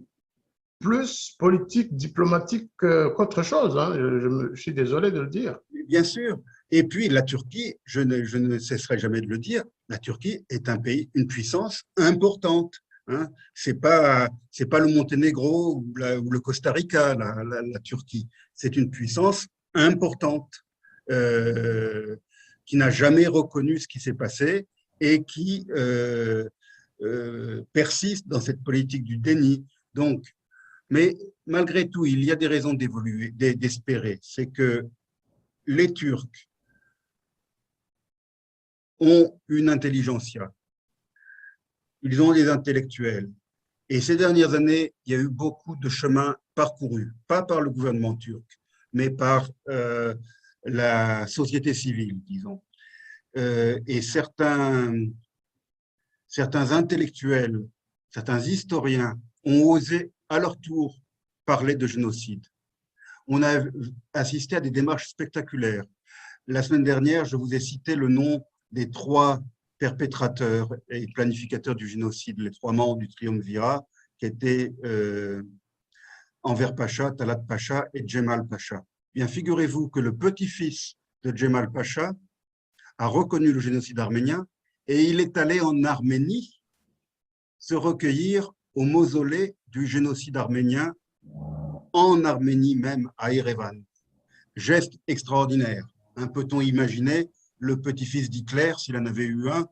Speaker 1: plus politique, diplomatique qu'autre chose. Hein. Je suis désolé de le dire.
Speaker 2: Bien sûr. Et puis, la Turquie, je ne cesserai jamais de le dire, la Turquie est un pays, une puissance importante. Hein. C'est pas le Monténégro ou le Costa Rica, la Turquie. C'est une puissance importante qui n'a jamais reconnu ce qui s'est passé et qui persiste dans cette politique du déni. Donc, mais malgré tout, il y a des raisons d'évoluer, d'espérer. C'est que les Turcs ont une intelligentsia, ils ont des intellectuels. Et ces dernières années, il y a eu beaucoup de chemins parcourus, pas par le gouvernement turc, mais par la société civile, disons. Et certains intellectuels, certains historiens ont osé à leur tour parler de génocide. On a assisté à des démarches spectaculaires. La semaine dernière, je vous ai cité le nom des 3 perpétrateurs et planificateurs du génocide, les 3 membres du triumvirat, qui étaient Enver Pacha, Talat Pacha et Djemal Pacha. Bien, figurez-vous que le petit-fils de Djemal Pacha a reconnu le génocide arménien et il est allé en Arménie se recueillir au mausolée du génocide arménien, en Arménie même, à Erevan. Geste extraordinaire. Hein, peut-on imaginer le petit-fils d'Hitler, s'il en avait eu un,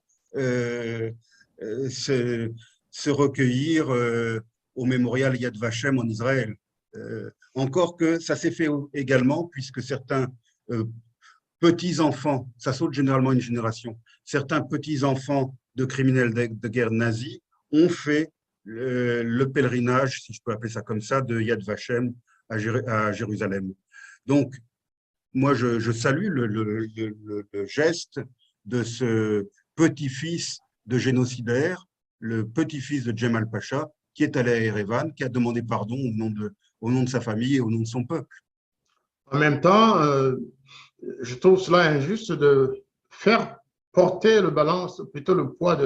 Speaker 2: se recueillir au mémorial Yad Vashem en Israël. Encore que ça s'est fait également, puisque certains petits-enfants, ça saute généralement une génération, certains petits-enfants de criminels de guerre nazis ont fait le pèlerinage, si je peux appeler ça comme ça, de Yad Vashem à Jérusalem. Donc, moi, je salue le geste de ce petit-fils de génocidaire, le petit-fils de Djemal Pacha, qui est allé à Erevan, qui a demandé pardon au nom de sa famille et au nom de son peuple.
Speaker 1: En même temps, je trouve cela injuste de faire porter le balance, plutôt le poids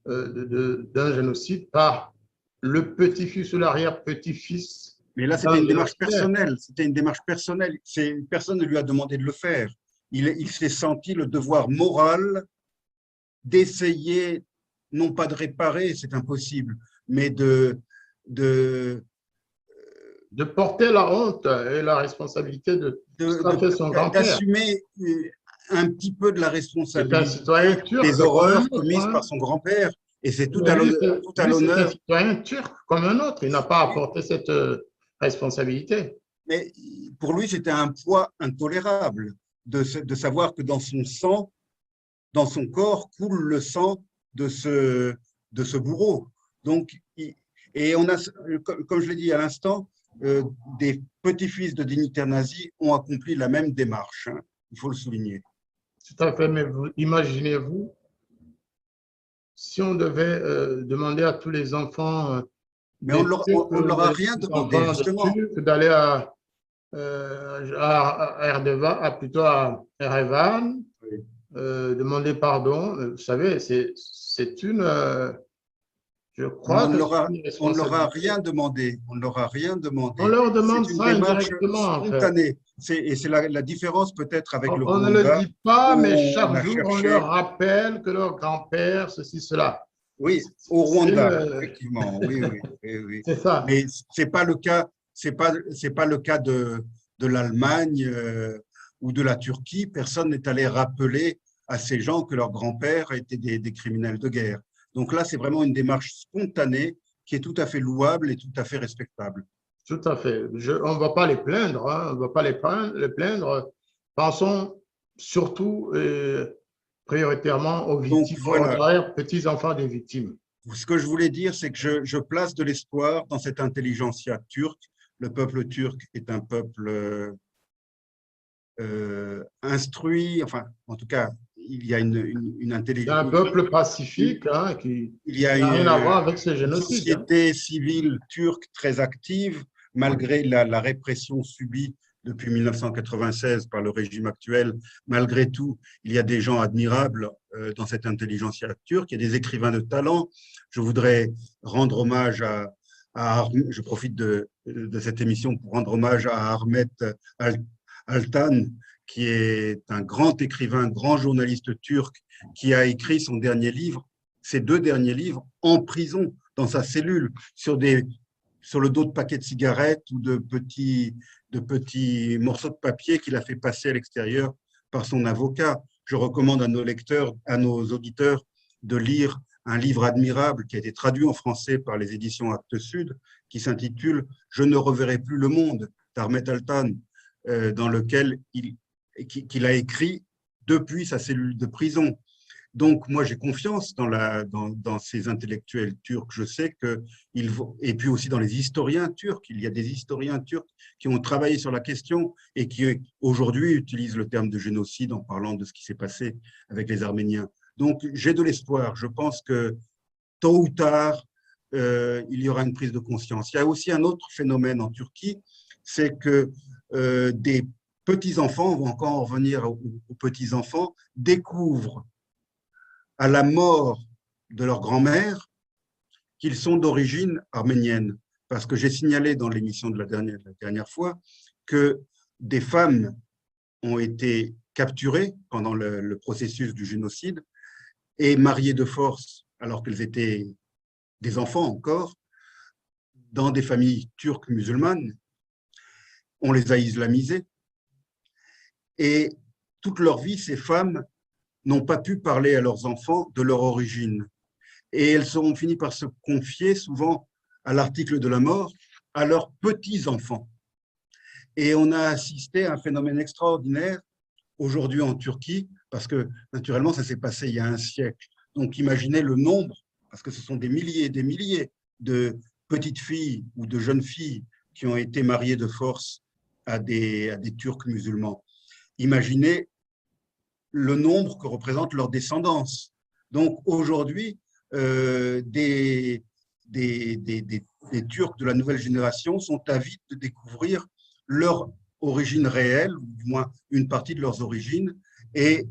Speaker 1: d'un génocide par le petit-fils ou l'arrière-petit-fils.
Speaker 2: Mais là, c'était une démarche personnelle. C'était une démarche personnelle. Personne ne lui a demandé de le faire. Il s'est senti le devoir moral d'essayer, non pas de réparer, c'est impossible, mais de
Speaker 1: porter la honte et la responsabilité de son grand-père.
Speaker 2: D'assumer un petit peu de la responsabilité
Speaker 1: des
Speaker 2: horreurs commises par son grand-père. Et c'est tout à l'honneur.
Speaker 1: C'est un citoyen turc comme un autre. Il n'a pas à porter cette responsabilité.
Speaker 2: Mais pour lui, c'était un poids intolérable de savoir que dans son sang, dans son corps, coule le sang de ce bourreau. Donc, et on a, comme je l'ai dit à l'instant, des petits-fils de dignitaires nazis ont accompli la même démarche. Hein, il faut le souligner.
Speaker 1: Tout à fait, mais imaginez-vous si on devait demander à tous les enfants…
Speaker 2: mais on ne leur a rien demandé, justement.
Speaker 1: D'aller à plutôt à Erevan, oui. Demander pardon. Vous savez, c'est une… je crois
Speaker 2: on ne leur a rien demandé. On ne leur a rien demandé.
Speaker 1: On leur demande ça indirectement.
Speaker 2: Spontanée. Et c'est la différence peut-être avec le
Speaker 1: Rwanda. On ne le dit pas, mais chaque jour, on leur rappelle que leur grand-père, ceci, cela.
Speaker 2: Oui, au Rwanda, effectivement. Oui.
Speaker 1: C'est ça.
Speaker 2: Mais ce n'est pas le cas, c'est pas le cas de l'Allemagne ou de la Turquie. Personne n'est allé rappeler à ces gens que leurs grands-pères étaient des criminels de guerre. Donc là, c'est vraiment une démarche spontanée qui est tout à fait louable et tout à fait respectable.
Speaker 1: Tout à fait. On ne va pas les plaindre. Hein. On ne va pas les plaindre. Pensons surtout prioritairement aux victimes, aux petits-enfants des victimes.
Speaker 2: Ce que je voulais dire, c'est que je place de l'espoir dans cette intelligentsia turque. Le peuple turc est un peuple instruit, enfin, en tout cas, il y a une intelligence.
Speaker 1: C'est un peuple pacifique qui n'a rien à voir avec ce génocide.
Speaker 2: Une société civile turque très active, malgré la répression subie depuis 1996 par le régime actuel. Malgré tout, il y a des gens admirables dans cette intelligentsia turque. Il y a des écrivains de talent. Je voudrais rendre hommage je profite de cette émission pour rendre hommage à Ahmet Altan, qui est un grand écrivain, grand journaliste turc, qui a écrit ses 2 derniers livres, en prison, dans sa cellule, sur le dos de paquets de cigarettes ou de petits morceaux de papier qu'il a fait passer à l'extérieur par son avocat. Je recommande à nos lecteurs, à nos auditeurs, de lire un livre admirable qui a été traduit en français par les éditions Actes Sud, qui s'intitule « Je ne reverrai plus le monde » d'Ahmet Altan, dans lequel qu'il a écrit depuis sa cellule de prison. Donc, moi, j'ai confiance dans ces intellectuels turcs. Je sais et puis aussi dans les historiens turcs. Il y a des historiens turcs qui ont travaillé sur la question et qui, aujourd'hui, utilisent le terme de génocide en parlant de ce qui s'est passé avec les Arméniens. Donc, j'ai de l'espoir. Je pense que, tôt ou tard, il y aura une prise de conscience. Il y a aussi un autre phénomène en Turquie, c'est que des petits-enfants, on va encore en revenir aux petits-enfants, découvrent à la mort de leur grand-mère qu'ils sont d'origine arménienne. Parce que j'ai signalé dans l'émission de la dernière fois que des femmes ont été capturées pendant le processus du génocide et mariées de force alors qu'elles étaient des enfants encore, dans des familles turques musulmanes. On les a islamisées. Et toute leur vie, ces femmes n'ont pas pu parler à leurs enfants de leur origine. Et elles ont fini par se confier souvent à l'article de la mort à leurs petits-enfants. Et on a assisté à un phénomène extraordinaire aujourd'hui en Turquie, parce que naturellement, ça s'est passé il y a un siècle. Donc imaginez le nombre, parce que ce sont des milliers et des milliers de petites filles ou de jeunes filles qui ont été mariées de force à des Turcs musulmans. Imaginez le nombre que représente leur descendance. Donc aujourd'hui, des Turcs de la nouvelle génération sont avides de découvrir leur origine réelle, ou du moins une partie de leurs origines, et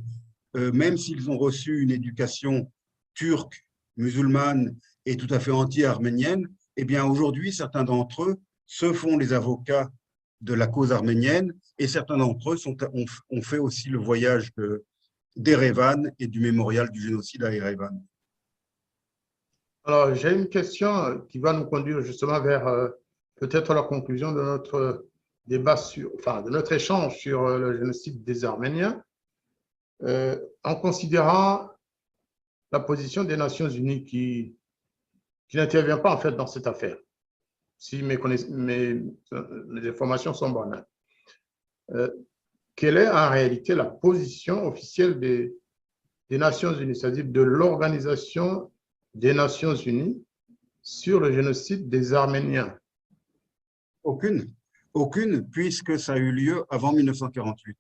Speaker 2: même s'ils ont reçu une éducation turque, musulmane et tout à fait anti-arménienne, eh bien aujourd'hui, certains d'entre eux se font les avocats de la cause arménienne, et certains d'entre eux ont fait aussi le voyage d'Erevan et du mémorial du génocide à Erevan.
Speaker 1: Alors, j'ai une question qui va nous conduire justement vers peut-être la conclusion de notre débat de notre échange sur le génocide des Arméniens, en considérant la position des Nations Unies qui n'intervient pas en fait dans cette affaire, si mes informations sont bonnes. Quelle est en réalité la position officielle des Nations Unies, c'est-à-dire de l'Organisation des Nations Unies sur le génocide des Arméniens?
Speaker 2: Aucune, puisque ça a eu lieu avant 1948.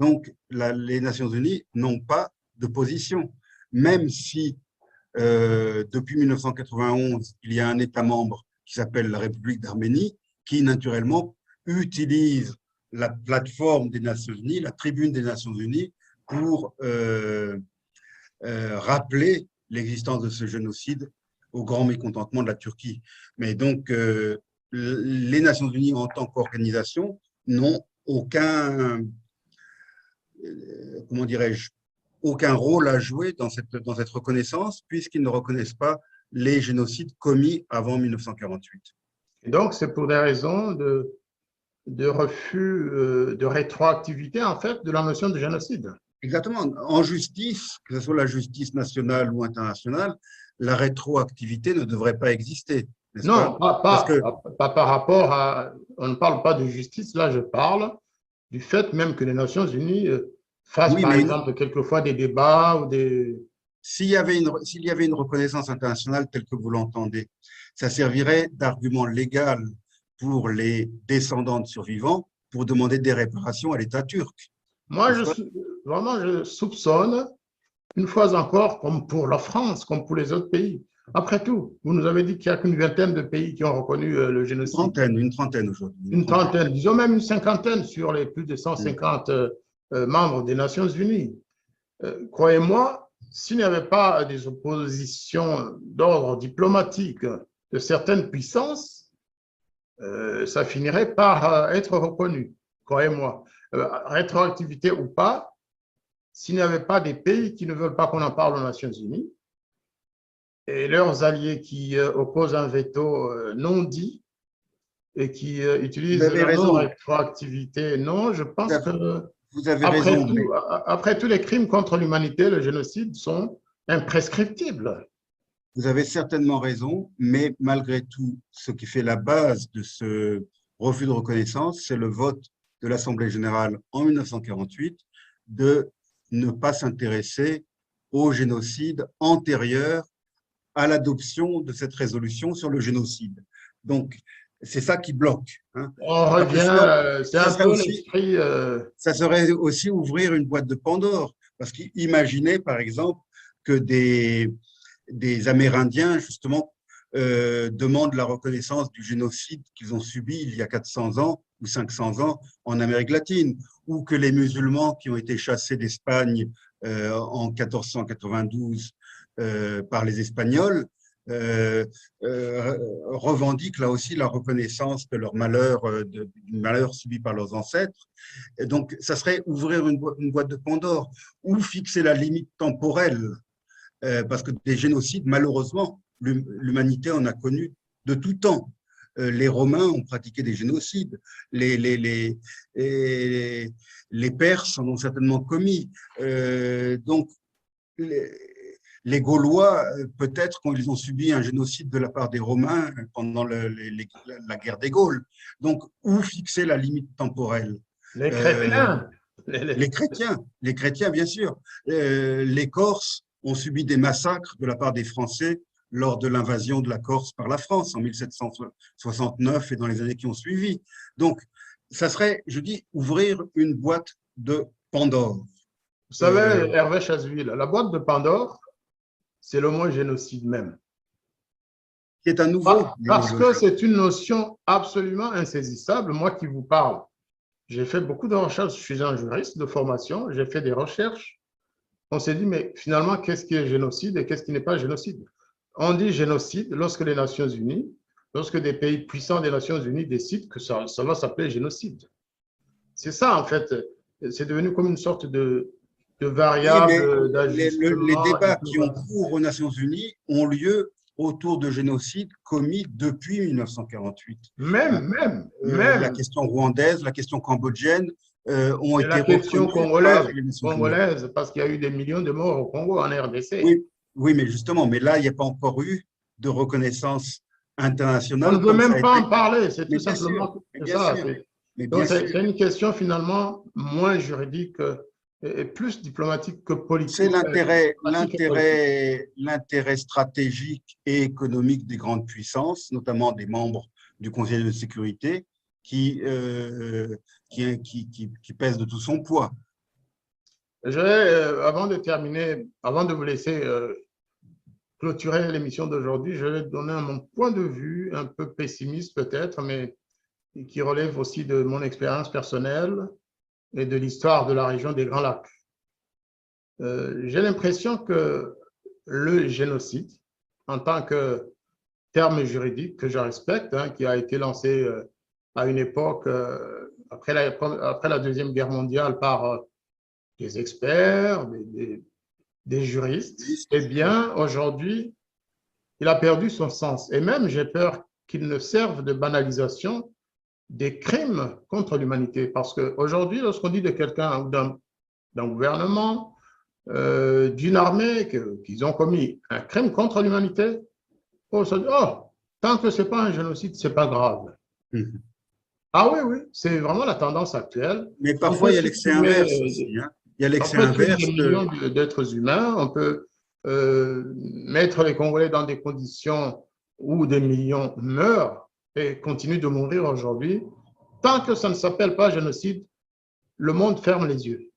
Speaker 2: Donc, les Nations Unies n'ont pas de position, même si depuis 1991, il y a un État membre qui s'appelle la République d'Arménie, qui naturellement utilise la plateforme des Nations Unies, la tribune des Nations Unies, pour rappeler l'existence de ce génocide au grand mécontentement de la Turquie. Mais donc, les Nations Unies en tant qu'organisation n'ont aucun, comment dirais-je, aucun rôle à jouer dans cette reconnaissance, puisqu'ils ne reconnaissent pas les génocides commis avant 1948.
Speaker 1: Et donc, c'est pour des raisons de refus, de rétroactivité, en fait, de la notion de génocide.
Speaker 2: Exactement. En justice, que ce soit la justice nationale ou internationale, la rétroactivité ne devrait pas exister.
Speaker 1: Non, pas par rapport à… On ne parle pas de justice, là, je parle du fait même que les Nations Unies fassent, par exemple, quelquefois des débats ou des…
Speaker 2: S'il y avait une reconnaissance internationale telle que vous l'entendez, ça servirait d'argument légal pour les descendants de survivants pour demander des réparations à l'État turc.
Speaker 1: Moi, je soupçonne, une fois encore, comme pour la France, comme pour les autres pays. Après tout, vous nous avez dit qu'il n'y a qu'une vingtaine de pays qui ont reconnu le génocide.
Speaker 2: Une trentaine aujourd'hui.
Speaker 1: Une trentaine, disons même une cinquantaine sur les plus de 150 membres des Nations Unies. Croyez-moi, s'il n'y avait pas des oppositions d'ordre diplomatique de certaines puissances, ça finirait par être reconnu, croyez-moi. Rétroactivité ou pas, s'il n'y avait pas des pays qui ne veulent pas qu'on en parle aux Nations Unies et leurs alliés qui opposent un veto non dit et qui utilisent la non-rétroactivité, non, je pense que après tout, les crimes contre l'humanité, le génocide sont imprescriptibles.
Speaker 2: Vous avez certainement raison, mais malgré tout, ce qui fait la base de ce refus de reconnaissance, c'est le vote de l'Assemblée générale en 1948 de ne pas s'intéresser au génocide antérieur à l'adoption de cette résolution sur le génocide. Donc, c'est ça qui bloque. Hein.
Speaker 1: On revient, c'est un peu l'esprit…
Speaker 2: Ça serait aussi ouvrir une boîte de Pandore, parce qu'imaginez, par exemple, que des Amérindiens, justement, demandent la reconnaissance du génocide qu'ils ont subi il y a 400 ans ou 500 ans en Amérique latine, ou que les musulmans qui ont été chassés d'Espagne en 1492 par les Espagnols revendiquent là aussi la reconnaissance de leur malheur, du malheur subi par leurs ancêtres. Et donc, ça serait ouvrir une boîte de Pandore ou fixer la limite temporelle, parce que des génocides, malheureusement, l'humanité en a connu de tout temps. Les Romains ont pratiqué des génocides, les Perses en ont certainement commis. Donc, les Gaulois, peut-être quand ils ont subi un génocide de la part des Romains pendant la guerre des Gaules. Donc, où fixer la limite temporelle?
Speaker 1: Les chrétiens.
Speaker 2: Les chrétiens, bien sûr. Les Corses ont subi des massacres de la part des Français lors de l'invasion de la Corse par la France en 1769 et dans les années qui ont suivi. Donc, ça serait, je dis, ouvrir une boîte de Pandore.
Speaker 1: Vous savez, Hervé Chasseville, la boîte de Pandore, c'est le mot génocide même.
Speaker 2: Qui est un nouveau.
Speaker 1: Parce que c'est une notion absolument insaisissable. Moi qui vous parle, j'ai fait beaucoup de recherches, je suis un juriste de formation, j'ai fait des recherches. On s'est dit, mais finalement, qu'est-ce qui est génocide et qu'est-ce qui n'est pas génocide? On dit génocide lorsque les Nations Unies, lorsque des pays puissants des Nations Unies décident que ça va s'appeler génocide. C'est ça, en fait. C'est devenu comme une sorte de variable d'ajustement.
Speaker 2: Les débats qui ont cours aux Nations Unies ont lieu autour de génocides commis depuis 1948.
Speaker 1: Même.
Speaker 2: La question rwandaise, la question cambodgienne ont été
Speaker 1: la question
Speaker 2: congolaise,
Speaker 1: parce qu'il y a eu des millions de morts au Congo, en RDC.
Speaker 2: Oui, mais justement, mais là, il n'y a pas encore eu de reconnaissance internationale.
Speaker 1: On ne veut même pas en parler, c'est tout simplement ça. Donc, c'est une question finalement moins juridique et plus diplomatique que politique.
Speaker 2: C'est l'intérêt stratégique et économique des grandes puissances, notamment des membres du Conseil de sécurité, qui pèse de tout son poids.
Speaker 1: Avant de terminer, avant de vous laisser clôturer l'émission d'aujourd'hui, je vais donner mon point de vue, un peu pessimiste peut-être, mais qui relève aussi de mon expérience personnelle et de l'histoire de la région des Grands Lacs. J'ai l'impression que le génocide, en tant que terme juridique que je respecte, qui a été lancé à une époque, après la Deuxième Guerre mondiale, par des experts, des juristes, eh bien, aujourd'hui, il a perdu son sens. Et même, j'ai peur qu'il ne serve de banalisation des crimes contre l'humanité. Parce qu'aujourd'hui, lorsqu'on dit de quelqu'un ou d'un gouvernement, d'une armée qu'ils ont commis un crime contre l'humanité, on se dit, oh, tant que ce n'est pas un génocide, ce n'est pas grave. Ah oui, c'est vraiment la tendance actuelle.
Speaker 2: Mais parfois, il y a l'excès inverse aussi. Il y a l'excès inverse.
Speaker 1: Des millions d'êtres humains, on peut mettre les Congolais dans des conditions où des millions meurent et continuent de mourir aujourd'hui. Tant que ça ne s'appelle pas génocide, le monde ferme les yeux.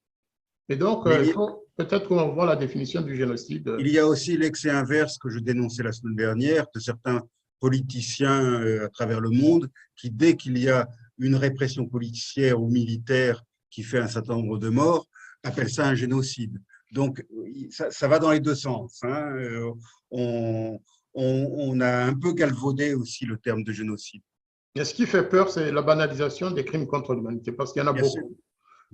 Speaker 1: Et donc, il faut peut-être qu'on voit la définition du génocide.
Speaker 2: Il y a aussi l'excès inverse que je dénonçais la semaine dernière de certains politiciens à travers le monde qui, dès qu'il y a une répression policière ou militaire qui fait un certain nombre de morts, appellent ça un génocide. Donc, ça va dans les deux sens. On a un peu galvaudé aussi le terme de génocide.
Speaker 1: Et ce qui fait peur, c'est la banalisation des crimes contre l'humanité, parce qu'il y en a beaucoup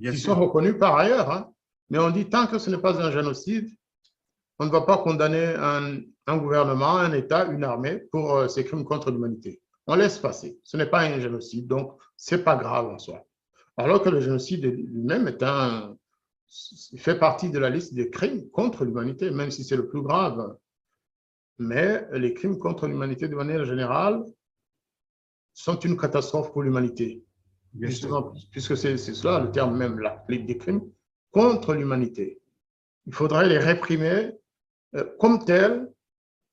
Speaker 1: qui sont reconnus par ailleurs. Mais on dit tant que ce n'est pas un génocide, on ne va pas condamner un gouvernement, un État, une armée pour ces crimes contre l'humanité. On laisse passer. Ce n'est pas un génocide, donc ce n'est pas grave en soi. Alors que le génocide lui-même fait partie de la liste des crimes contre l'humanité, même si c'est le plus grave. Mais les crimes contre l'humanité, de manière générale, sont une catastrophe pour l'humanité. Justement, puisque c'est cela le terme même, des crimes contre l'humanité. Il faudrait les réprimer comme tels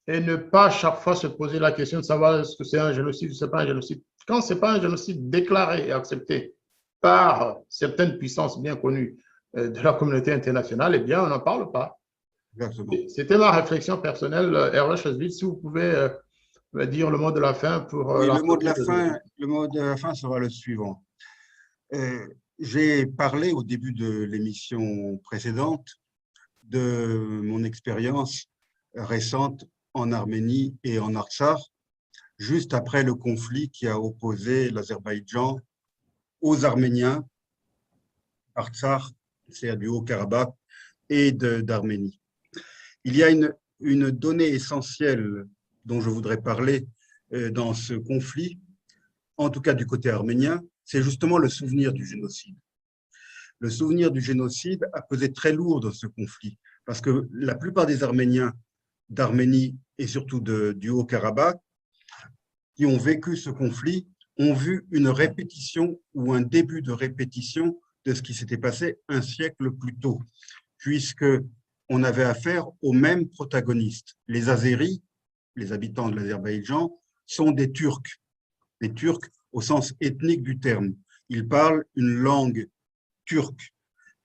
Speaker 1: et ne pas chaque fois se poser la question de savoir est-ce que c'est un génocide ou ce n'est pas un génocide. Quand ce n'est pas un génocide déclaré et accepté par certaines puissances bien connues de la communauté internationale, eh bien, on n'en parle pas. C'était ma réflexion personnelle. Hervé Chasseville, si vous pouvez dire le mot de la fin pour…
Speaker 2: Oui, le mot de la fin sera le suivant. J'ai parlé au début de l'émission précédente de mon expérience récente en Arménie et en Artsakh, juste après le conflit qui a opposé l'Azerbaïdjan aux Arméniens, Artsakh, c'est du Haut-Karabakh, et d'Arménie. Il y a une donnée essentielle dont je voudrais parler dans ce conflit, en tout cas du côté arménien, c'est justement le souvenir du génocide. Le souvenir du génocide a pesé très lourd dans ce conflit, parce que la plupart des Arméniens d'Arménie et surtout du Haut-Karabakh, qui ont vécu ce conflit, ont vu une répétition ou un début de répétition de ce qui s'était passé un siècle plus tôt, puisque on avait affaire aux mêmes protagonistes. Les Azéris, les habitants de l'Azerbaïdjan, sont des Turcs au sens ethnique du terme. Ils parlent une langue turque.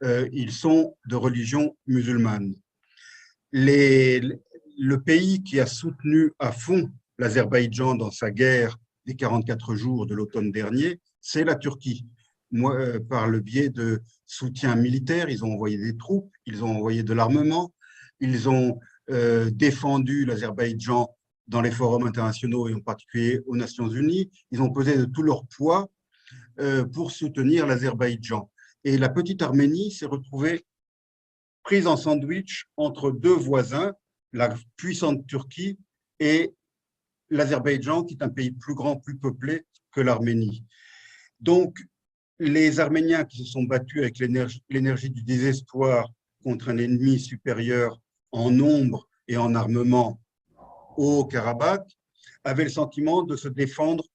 Speaker 2: Ils sont de religion musulmane. Le pays qui a soutenu à fond l'Azerbaïdjan dans sa guerre des 44 jours de l'automne dernier, c'est la Turquie. Par le biais de soutien militaire, ils ont envoyé des troupes, ils ont envoyé de l'armement, ils ont défendu l'Azerbaïdjan dans les forums internationaux et en particulier aux Nations Unies. Ils ont pesé de tout leur poids pour soutenir l'Azerbaïdjan. Et la petite Arménie s'est retrouvée prise en sandwich entre deux voisins, la puissante Turquie et l'Azerbaïdjan, qui est un pays plus grand, plus peuplé que l'Arménie. Donc, les Arméniens qui se sont battus avec l'énergie du désespoir contre un ennemi supérieur en nombre et en armement au Karabakh avaient le sentiment de se défendre,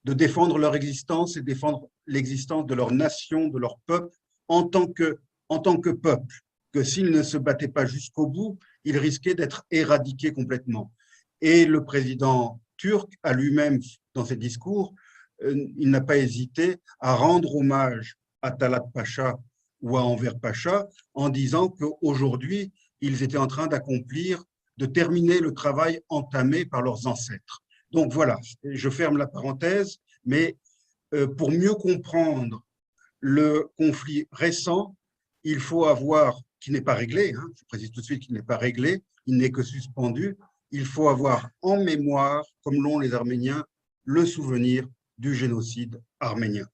Speaker 2: de défendre leur existence et défendre l'existence de leur nation, de leur peuple, en tant que peuple, que s'ils ne se battaient pas jusqu'au bout, ils risquaient d'être éradiqués complètement. Et le président turc a lui-même, dans ses discours, il n'a pas hésité à rendre hommage à Talat Pacha ou à Enver Pacha en disant qu'aujourd'hui, ils étaient en train de terminer le travail entamé par leurs ancêtres. Donc voilà, je ferme la parenthèse, mais pour mieux comprendre le conflit récent, il faut avoir, qui n'est pas réglé, hein, je précise tout de suite qu'il n'est pas réglé, il n'est que suspendu, il faut avoir en mémoire, comme l'ont les Arméniens, le souvenir du génocide arménien.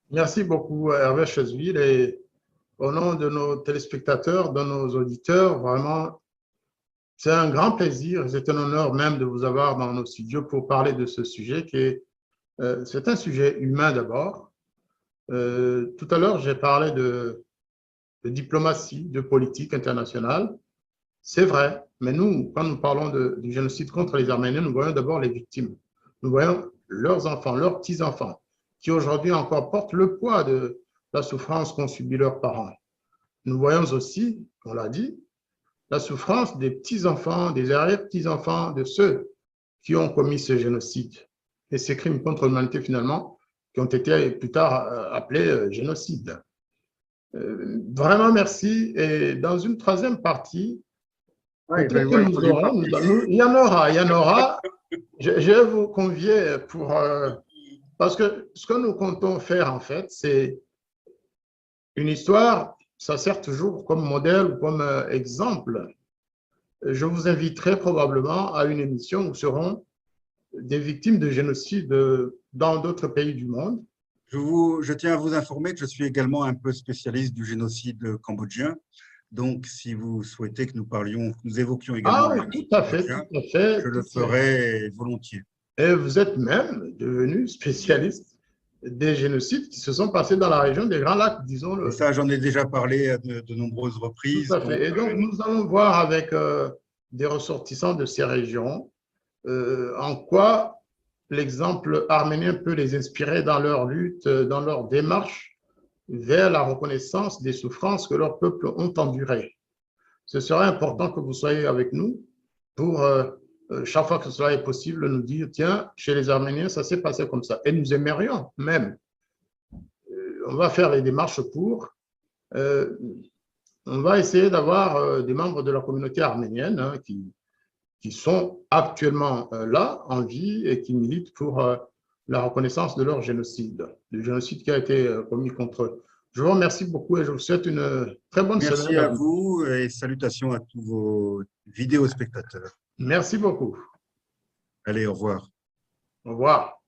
Speaker 1: Merci beaucoup, Hervé Chesville. Et au nom de nos téléspectateurs, de nos auditeurs, vraiment, c'est un grand plaisir, c'est un honneur même de vous avoir dans nos studios pour parler de ce sujet qui est, c'est un sujet humain d'abord. Tout à l'heure, j'ai parlé de diplomatie, de politique internationale. C'est vrai, mais nous, quand nous parlons du génocide contre les Arméniens, nous voyons d'abord les victimes. Nous voyons leurs enfants, leurs petits-enfants, qui aujourd'hui encore portent le poids de la souffrance qu'ont subie leurs parents. Nous voyons aussi, on l'a dit, la souffrance des petits-enfants, des arrière-petits-enfants de ceux qui ont commis ce génocide et ces crimes contre l'humanité finalement, qui ont été plus tard appelés génocide. Vraiment merci. Et dans une troisième partie, il y en aura. Je vais vous convier pour... parce que ce que nous comptons faire, en fait, c'est une histoire, ça sert toujours comme modèle ou comme exemple. Je vous inviterai probablement à une émission où seront des victimes de génocide dans d'autres pays du monde.
Speaker 2: Je tiens à vous informer que je suis également un peu spécialiste du génocide cambodgien. Donc, si vous souhaitez que nous évoquions également le
Speaker 1: tout à fait.
Speaker 2: Je le ferai volontiers.
Speaker 1: Et vous êtes même devenu spécialiste des génocides qui se sont passés dans la région des Grands Lacs, disons-le.
Speaker 2: Ça, j'en ai déjà parlé à de nombreuses reprises.
Speaker 1: Tout à fait. Et donc, nous allons voir avec des ressortissants de ces régions en quoi l'exemple arménien peut les inspirer dans leur lutte, dans leur démarche vers la reconnaissance des souffrances que leurs peuples ont endurées. Ce serait important que vous soyez avec nous pour, chaque fois que cela est possible, nous dire, tiens, chez les Arméniens, ça s'est passé comme ça. Et nous aimerions même. On va faire les démarches pour. On va essayer d'avoir des membres de la communauté arménienne hein, qui sont actuellement là, en vie, et qui militent pour la reconnaissance de leur génocide, du génocide qui a été commis contre eux. Je vous remercie beaucoup et je vous souhaite une très bonne semaine.
Speaker 2: Merci à vous et salutations à tous vos vidéospectateurs.
Speaker 1: Merci beaucoup.
Speaker 2: Allez, au revoir.
Speaker 1: Au revoir.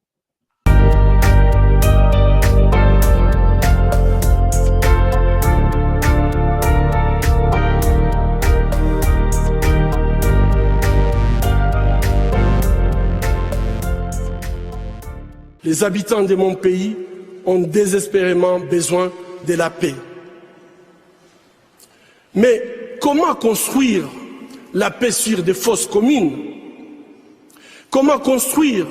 Speaker 3: Les habitants de mon pays ont désespérément besoin de la paix. Mais comment construire la paix sur des fausses communes? Comment construire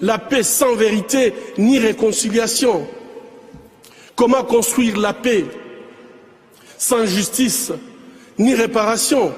Speaker 3: la paix sans vérité ni réconciliation? Comment construire la paix sans justice ni réparation?